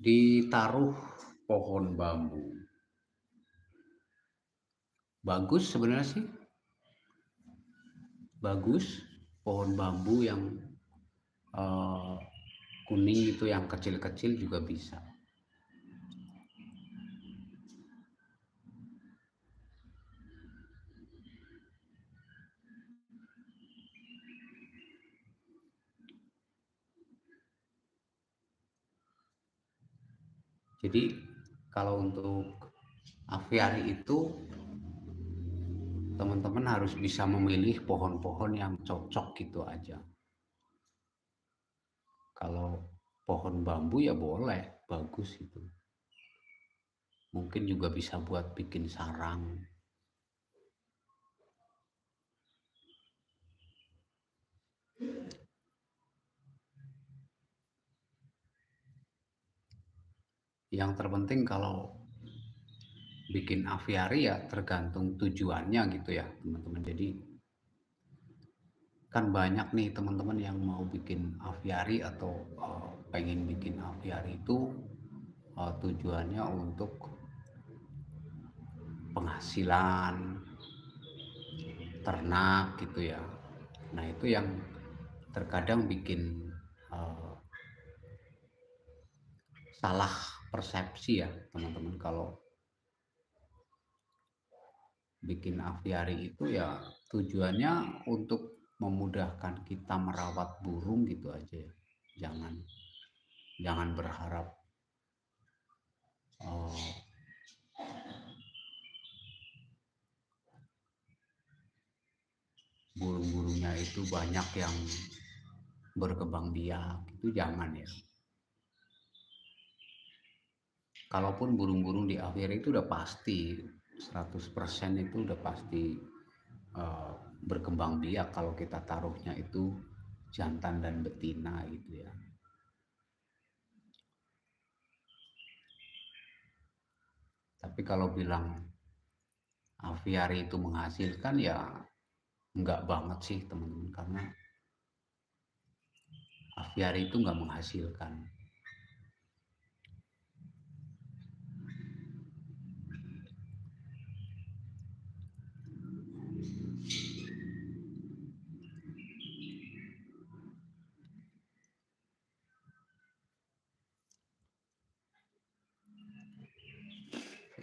Ditaruh pohon bambu. Bagus sebenarnya sih, bagus pohon bambu yang eh, kuning itu, yang kecil-kecil juga bisa. Jadi kalau untuk aviari itu teman-teman harus bisa memilih pohon-pohon yang cocok gitu aja. Kalau pohon bambu ya boleh, bagus itu. Mungkin juga bisa buat bikin sarang. Yang terpenting kalau bikin aviari ya tergantung tujuannya gitu ya teman-teman. Jadi kan banyak nih teman-teman yang mau bikin aviari atau pengen bikin aviari itu tujuannya untuk penghasilan ternak gitu ya. Nah itu yang terkadang bikin salah persepsi ya teman-teman. Kalau bikin aviari itu ya tujuannya untuk memudahkan kita merawat burung gitu aja ya. Jangan berharap burung-burungnya itu banyak yang berkembang biak, itu jangan ya. Kalaupun burung-burung di aviari itu udah pasti 100% itu udah pasti berkembang biak kalau kita taruhnya itu jantan dan betina gitu ya. Tapi kalau bilang aviari itu menghasilkan ya enggak banget sih teman-teman, karena aviari itu enggak menghasilkan.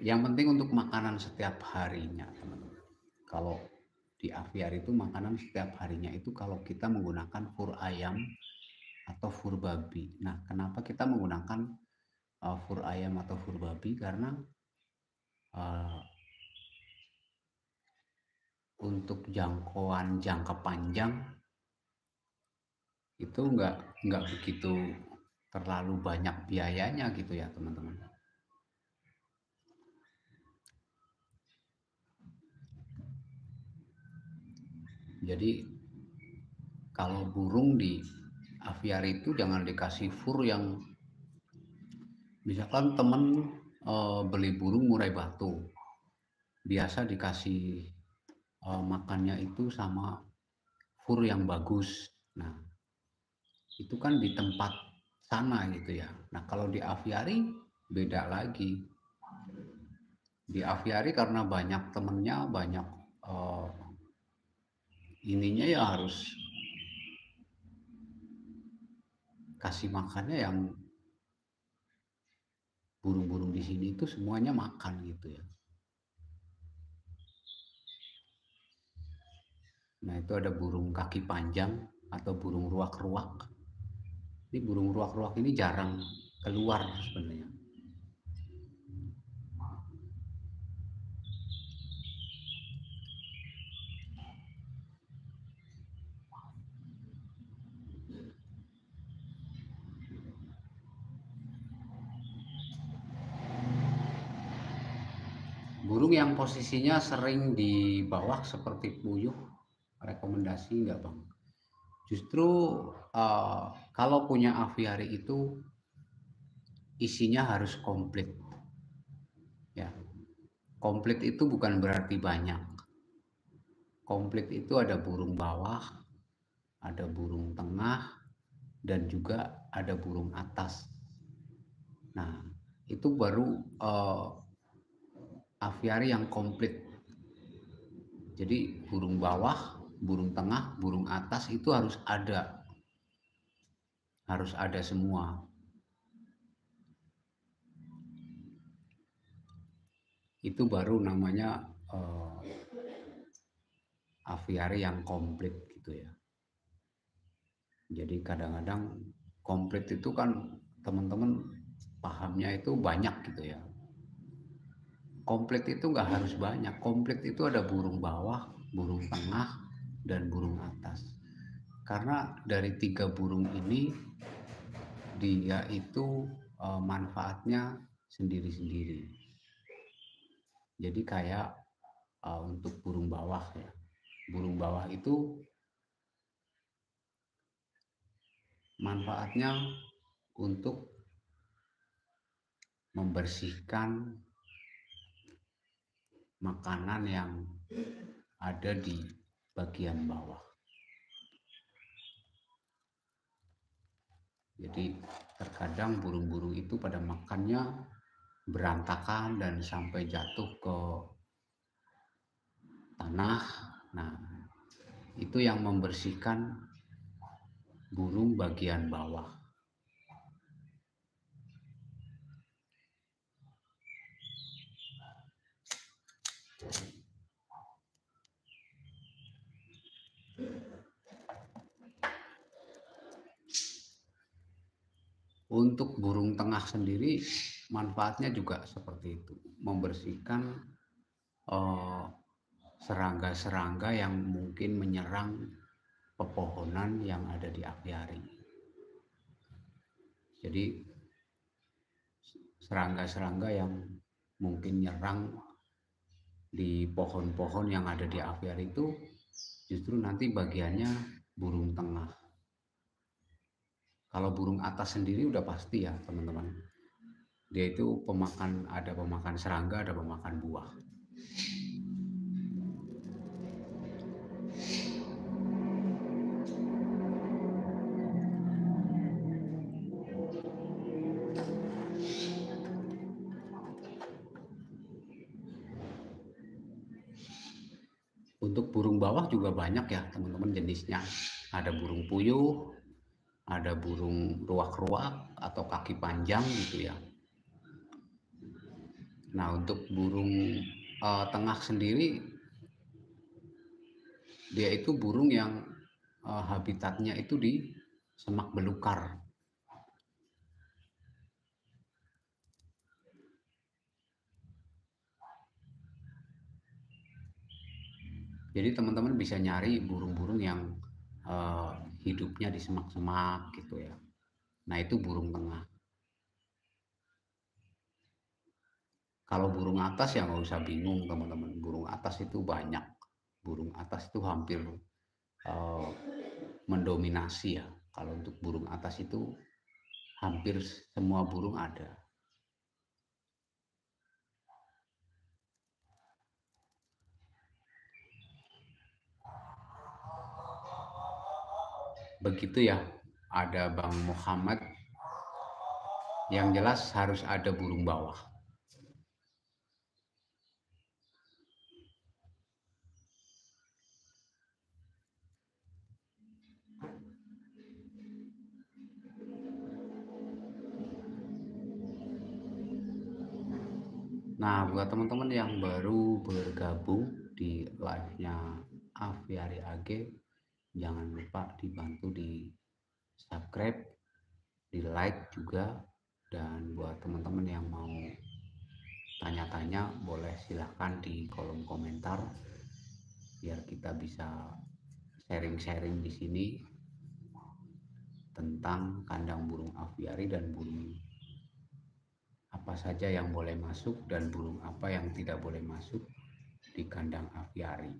Yang penting untuk makanan setiap harinya teman-teman. Kalau di aviari itu makanan setiap harinya itu kalau kita menggunakan fur ayam atau fur babi. Nah, kenapa kita menggunakan fur ayam atau fur babi? Karena uh, untuk jangkauan jangka panjang itu nggak begitu terlalu banyak biayanya gitu ya teman-teman. Jadi kalau burung di aviari itu jangan dikasih fur yang misalkan temen beli burung murai batu, biasa dikasih makannya itu sama fur yang bagus. Nah itu kan di tempat sana gitu ya. Nah kalau di aviari beda lagi. Di aviari karena banyak temennya, banyak ininya ya harus kasih makannya yang burung-burung di sini itu semuanya makan gitu ya. Nah itu ada burung kaki panjang atau burung ruak-ruak. Ini burung ruak-ruak ini jarang keluar sebenarnya. Burung yang posisinya sering di bawah seperti puyuh, rekomendasi enggak bang? Justru kalau punya aviari itu isinya harus komplit. Ya, komplit itu bukan berarti banyak. Komplit itu ada burung bawah, ada burung tengah, dan juga ada burung atas. Nah, itu baru aviari yang komplit. Jadi burung bawah, burung tengah, burung atas itu harus ada semua. Itu baru namanya aviari yang komplit gitu ya. Jadi kadang-kadang komplit itu kan teman-teman pahamnya itu banyak gitu ya. Komplit itu nggak harus banyak. Komplit itu ada burung bawah, burung tengah, dan burung atas. Karena dari 3 burung ini dia itu manfaatnya sendiri-sendiri. Jadi kayak untuk burung bawah ya. Burung bawah itu manfaatnya untuk membersihkan makanan yang ada di bagian bawah. Jadi terkadang burung-burung itu pada makannya berantakan dan sampai jatuh ke tanah. Nah, itu yang membersihkan burung bagian bawah. Untuk burung tengah sendiri manfaatnya juga seperti itu, membersihkan serangga-serangga yang mungkin menyerang pepohonan yang ada di apiari. Jadi serangga-serangga yang mungkin nyerang di pohon-pohon yang ada di apiari itu justru nanti bagiannya burung tengah. Kalau burung atas sendiri udah pasti ya teman-teman. Dia itu ada pemakan serangga, ada pemakan buah. Untuk burung bawah juga banyak ya teman-teman jenisnya. Ada burung puyuh, ada burung ruak-ruak atau kaki panjang gitu ya. Nah untuk burung tengah sendiri, dia itu burung yang habitatnya itu di semak belukar. Jadi teman-teman bisa nyari burung-burung yang hidupnya di semak-semak gitu ya. Nah itu burung tengah. Kalau burung atas ya nggak usah bingung teman-teman. Burung atas itu banyak. Burung atas itu hampir uh, mendominasi ya. Kalau untuk burung atas itu hampir semua burung ada. Begitu ya, ada Bang Muhammad. Yang jelas harus ada burung bawah. Nah, buat teman-teman yang baru bergabung di live-nya Aviari AG, jangan lupa dibantu di subscribe, di like juga, dan buat teman-teman yang mau tanya-tanya boleh silahkan di kolom komentar biar kita bisa sharing-sharing di sini tentang kandang burung aviari dan burung apa saja yang boleh masuk dan burung apa yang tidak boleh masuk di kandang aviari.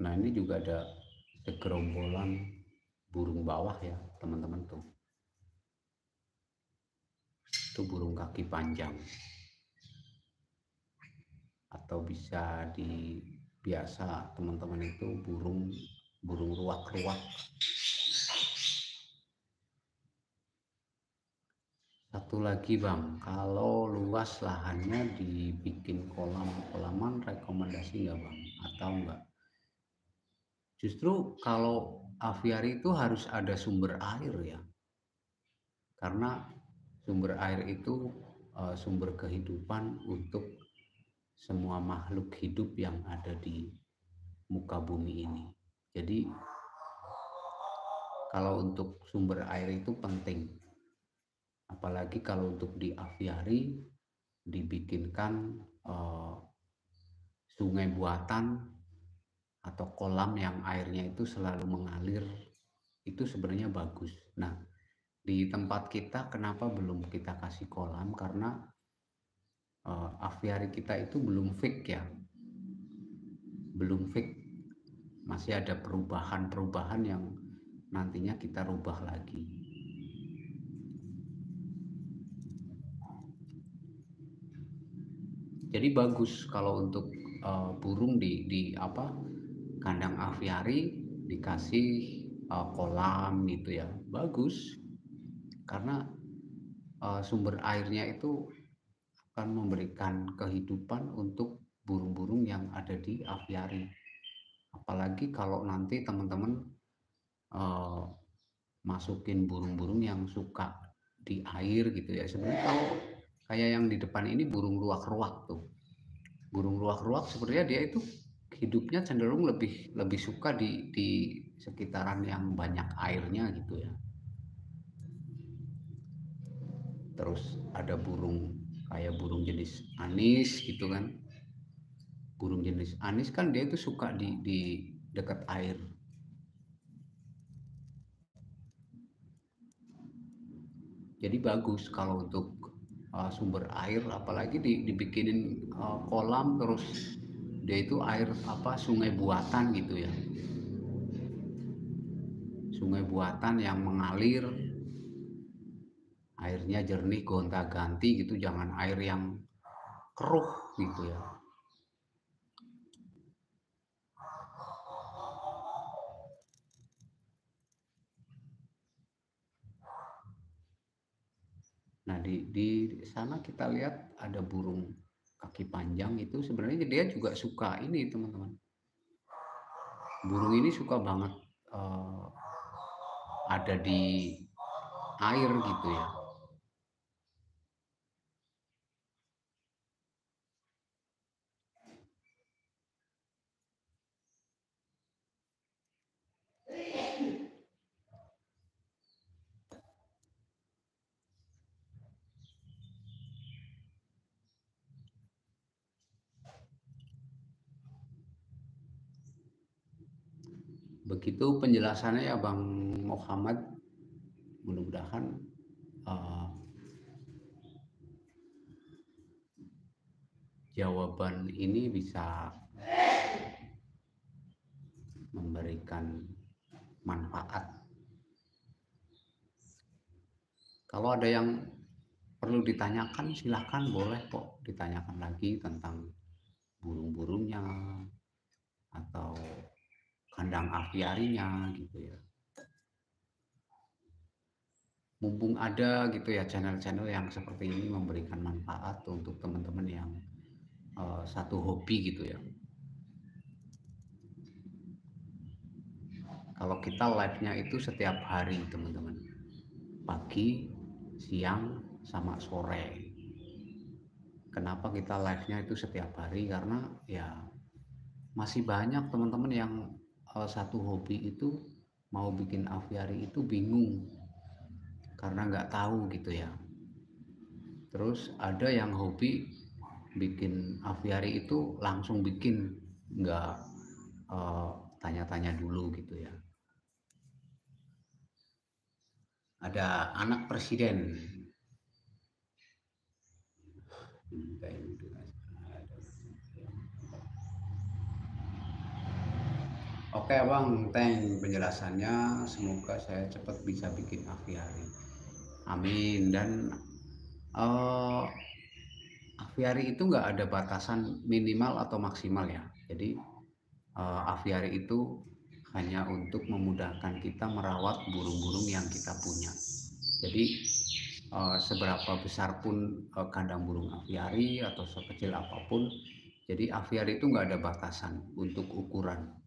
Nah ini juga ada segerombolan burung bawah ya teman-teman tuh. Itu burung kaki panjang. Atau bisa di biasa teman-teman itu burung ruak-ruak. Satu lagi Bang, kalau luas lahannya dibikin kolam-kolaman rekomendasi nggak Bang? Atau enggak? Justru kalau aviari itu harus ada sumber air ya. Karena sumber air itu sumber kehidupan untuk semua makhluk hidup yang ada di muka bumi ini. Jadi kalau untuk sumber air itu penting. Apalagi kalau untuk di aviari dibikinkan sungai buatan atau kolam yang airnya itu selalu mengalir, itu sebenarnya bagus. Nah, di tempat kita kenapa belum kita kasih kolam? Karena aviari kita itu belum fix ya, belum fix, masih ada perubahan-perubahan yang nantinya kita rubah lagi. Jadi bagus kalau untuk burung di apa kandang aviari dikasih kolam gitu ya, bagus karena sumber airnya itu akan memberikan kehidupan untuk burung-burung yang ada di aviari. Apalagi kalau nanti teman-teman masukin burung-burung yang suka di air gitu ya. Sebenarnya kalau kayak yang di depan ini burung ruak-ruak tuh. Burung ruak-ruak sebenarnya dia itu hidupnya cenderung lebih lebih suka di sekitaran yang banyak airnya gitu ya. Terus ada burung kayak burung jenis anis gitu kan. Burung jenis anis kan dia itu suka di dekat air. Jadi bagus kalau untuk sumber air, apalagi dibikinin kolam terus dia itu air apa sungai buatan gitu ya. Sungai buatan yang mengalir, airnya jernih gonta-ganti gitu, jangan air yang keruh gitu ya. Nah di sana kita lihat ada burung kaki panjang itu sebenarnya dia juga suka ini teman-teman. Burung ini suka banget ada di air gitu ya. Begitu penjelasannya ya Bang Muhammad, mudah-mudahan jawaban ini bisa memberikan manfaat. Kalau ada yang perlu ditanyakan silahkan, boleh kok ditanyakan lagi tentang burung-burungnya atau kandang aviarinya gitu ya. Mumpung ada gitu ya channel-channel yang seperti ini memberikan manfaat untuk teman-teman yang satu hobi gitu ya. Kalau kita live-nya itu setiap hari teman-teman, pagi, siang, sama sore. Kenapa kita live-nya itu setiap hari? Karena ya masih banyak teman-teman yang satu hobi itu mau bikin aviari itu bingung karena nggak tahu gitu ya. Terus ada yang hobi bikin aviari itu langsung bikin, nggak tanya-tanya dulu gitu ya. Ada anak presiden. Oke Abang, thank penjelasannya. Semoga saya cepat bisa bikin aviari. Amin. Dan eh, aviari itu nggak ada batasan minimal atau maksimal ya. Jadi aviari itu hanya untuk memudahkan kita merawat burung-burung yang kita punya. Jadi seberapa besar pun kandang burung aviari atau sekecil apapun, jadi aviari itu nggak ada batasan untuk ukuran.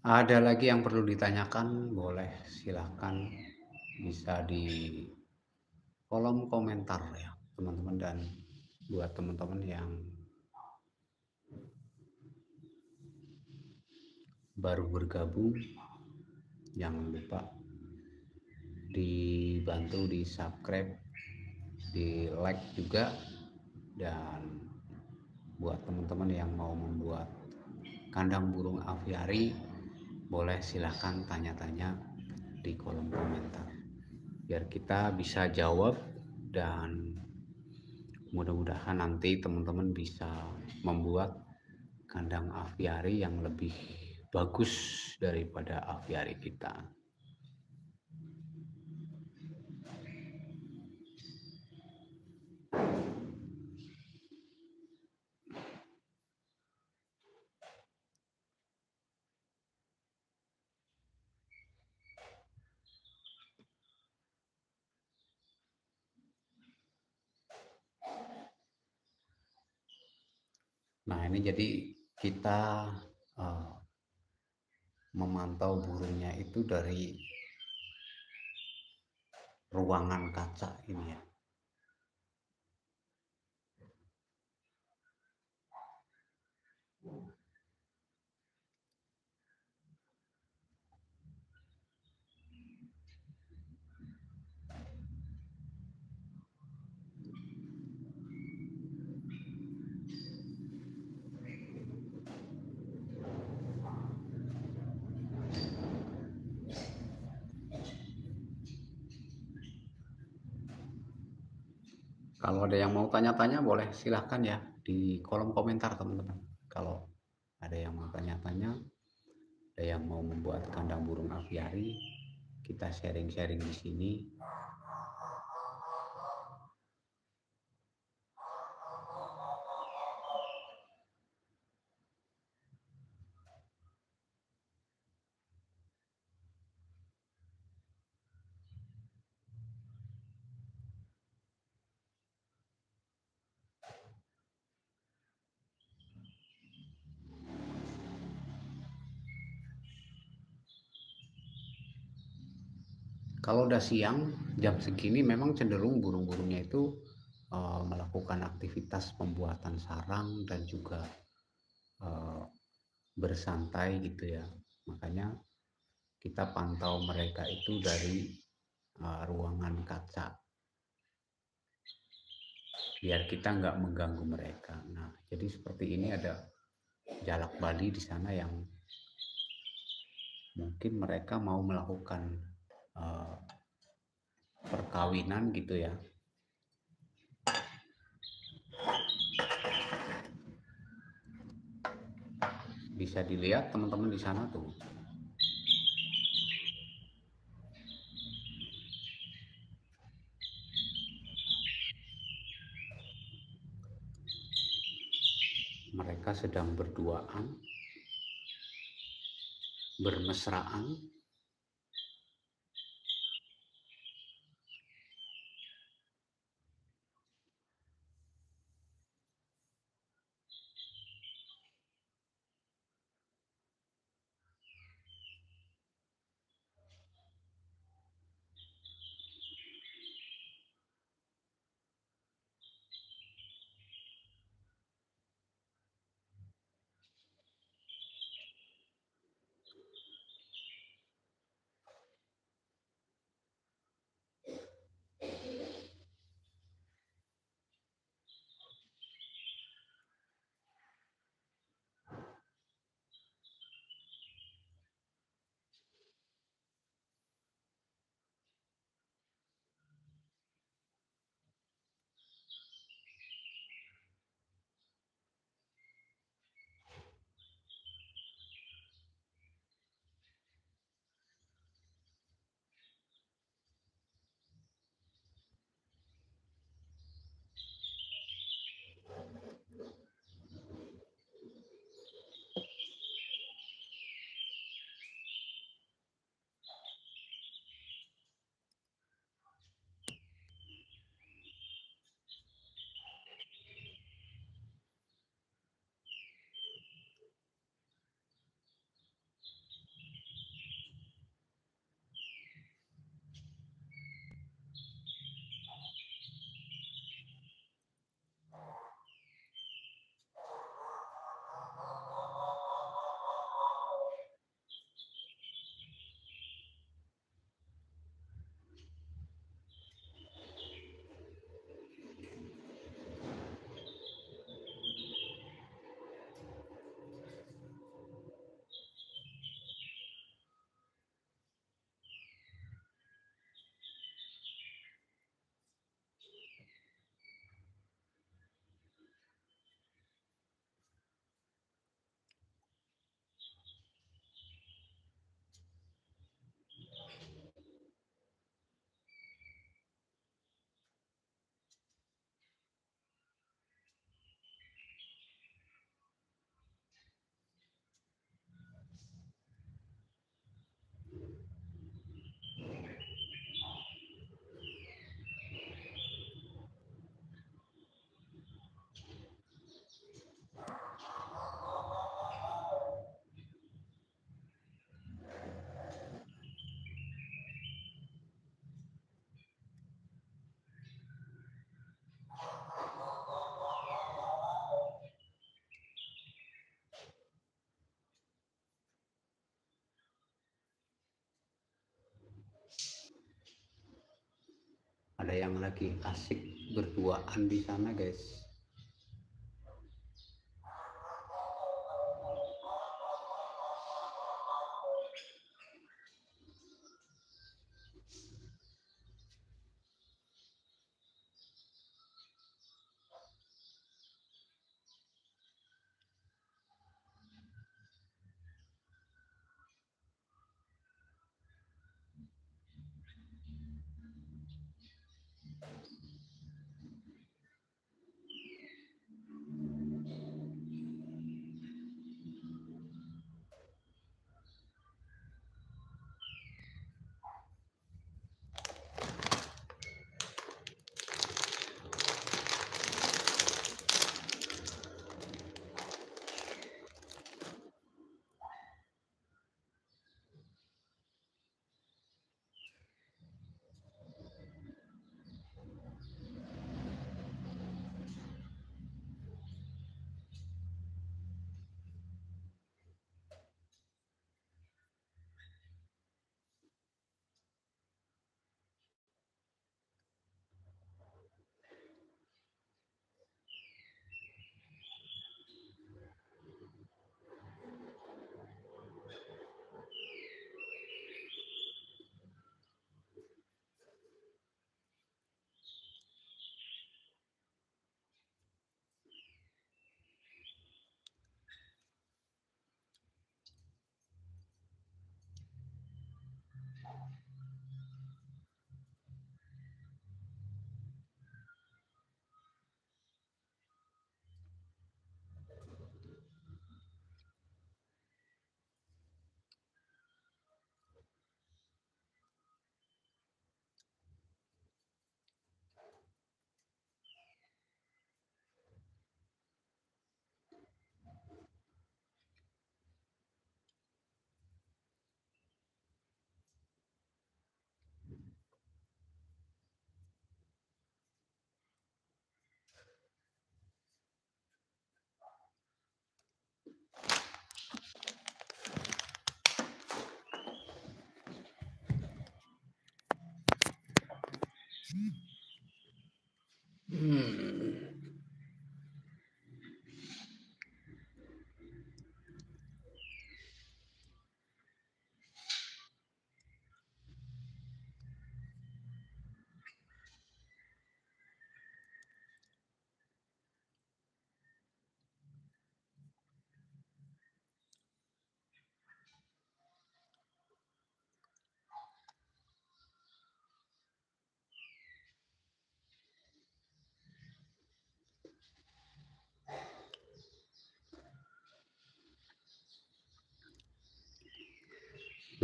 Ada lagi yang perlu ditanyakan, boleh silahkan bisa di kolom komentar ya teman-teman, dan buat teman-teman yang baru bergabung jangan lupa dibantu di subscribe, di like juga, dan buat teman-teman yang mau membuat kandang burung aviari boleh silahkan tanya-tanya di kolom komentar biar kita bisa jawab, dan mudah-mudahan nanti teman-teman bisa membuat kandang aviari yang lebih bagus daripada aviari kita. Nah, ini jadi kita uh, memantau burungnya itu dari ruangan kaca ini ya. Kalau ada yang mau tanya-tanya boleh silahkan ya di kolom komentar teman-teman. Kalau ada yang mau tanya-tanya, ada yang mau membuat kandang burung aviari, kita sharing-sharing di sini. Kalau udah siang, jam segini memang cenderung burung-burungnya itu melakukan aktivitas pembuatan sarang dan juga uh, bersantai gitu ya. Makanya kita pantau mereka itu dari ruangan kaca biar kita nggak mengganggu mereka. Nah, jadi seperti ini ada jalak bali di sana yang mungkin mereka mau melakukan uh, perkawinan gitu ya. Bisa dilihat teman-teman di sana tuh. Mereka sedang berduaan, bermesraan. Ada yang lagi asik berduaan di sana, guys.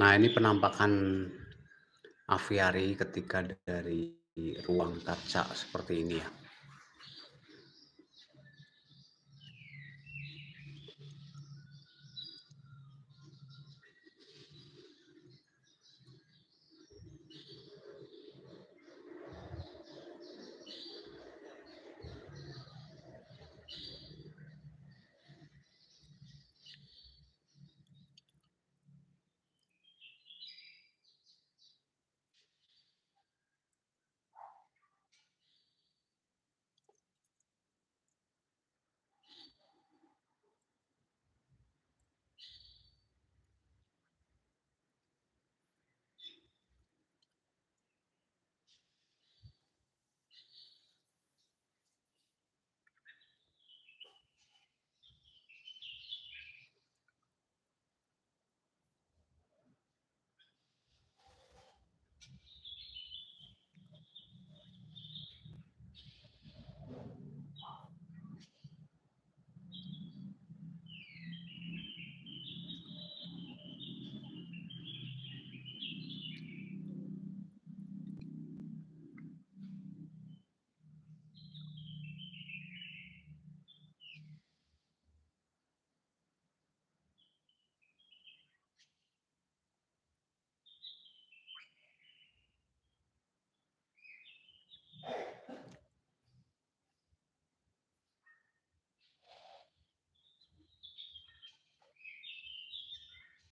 Nah, ini penampakan aviari ketika dari ruang kaca seperti ini ya.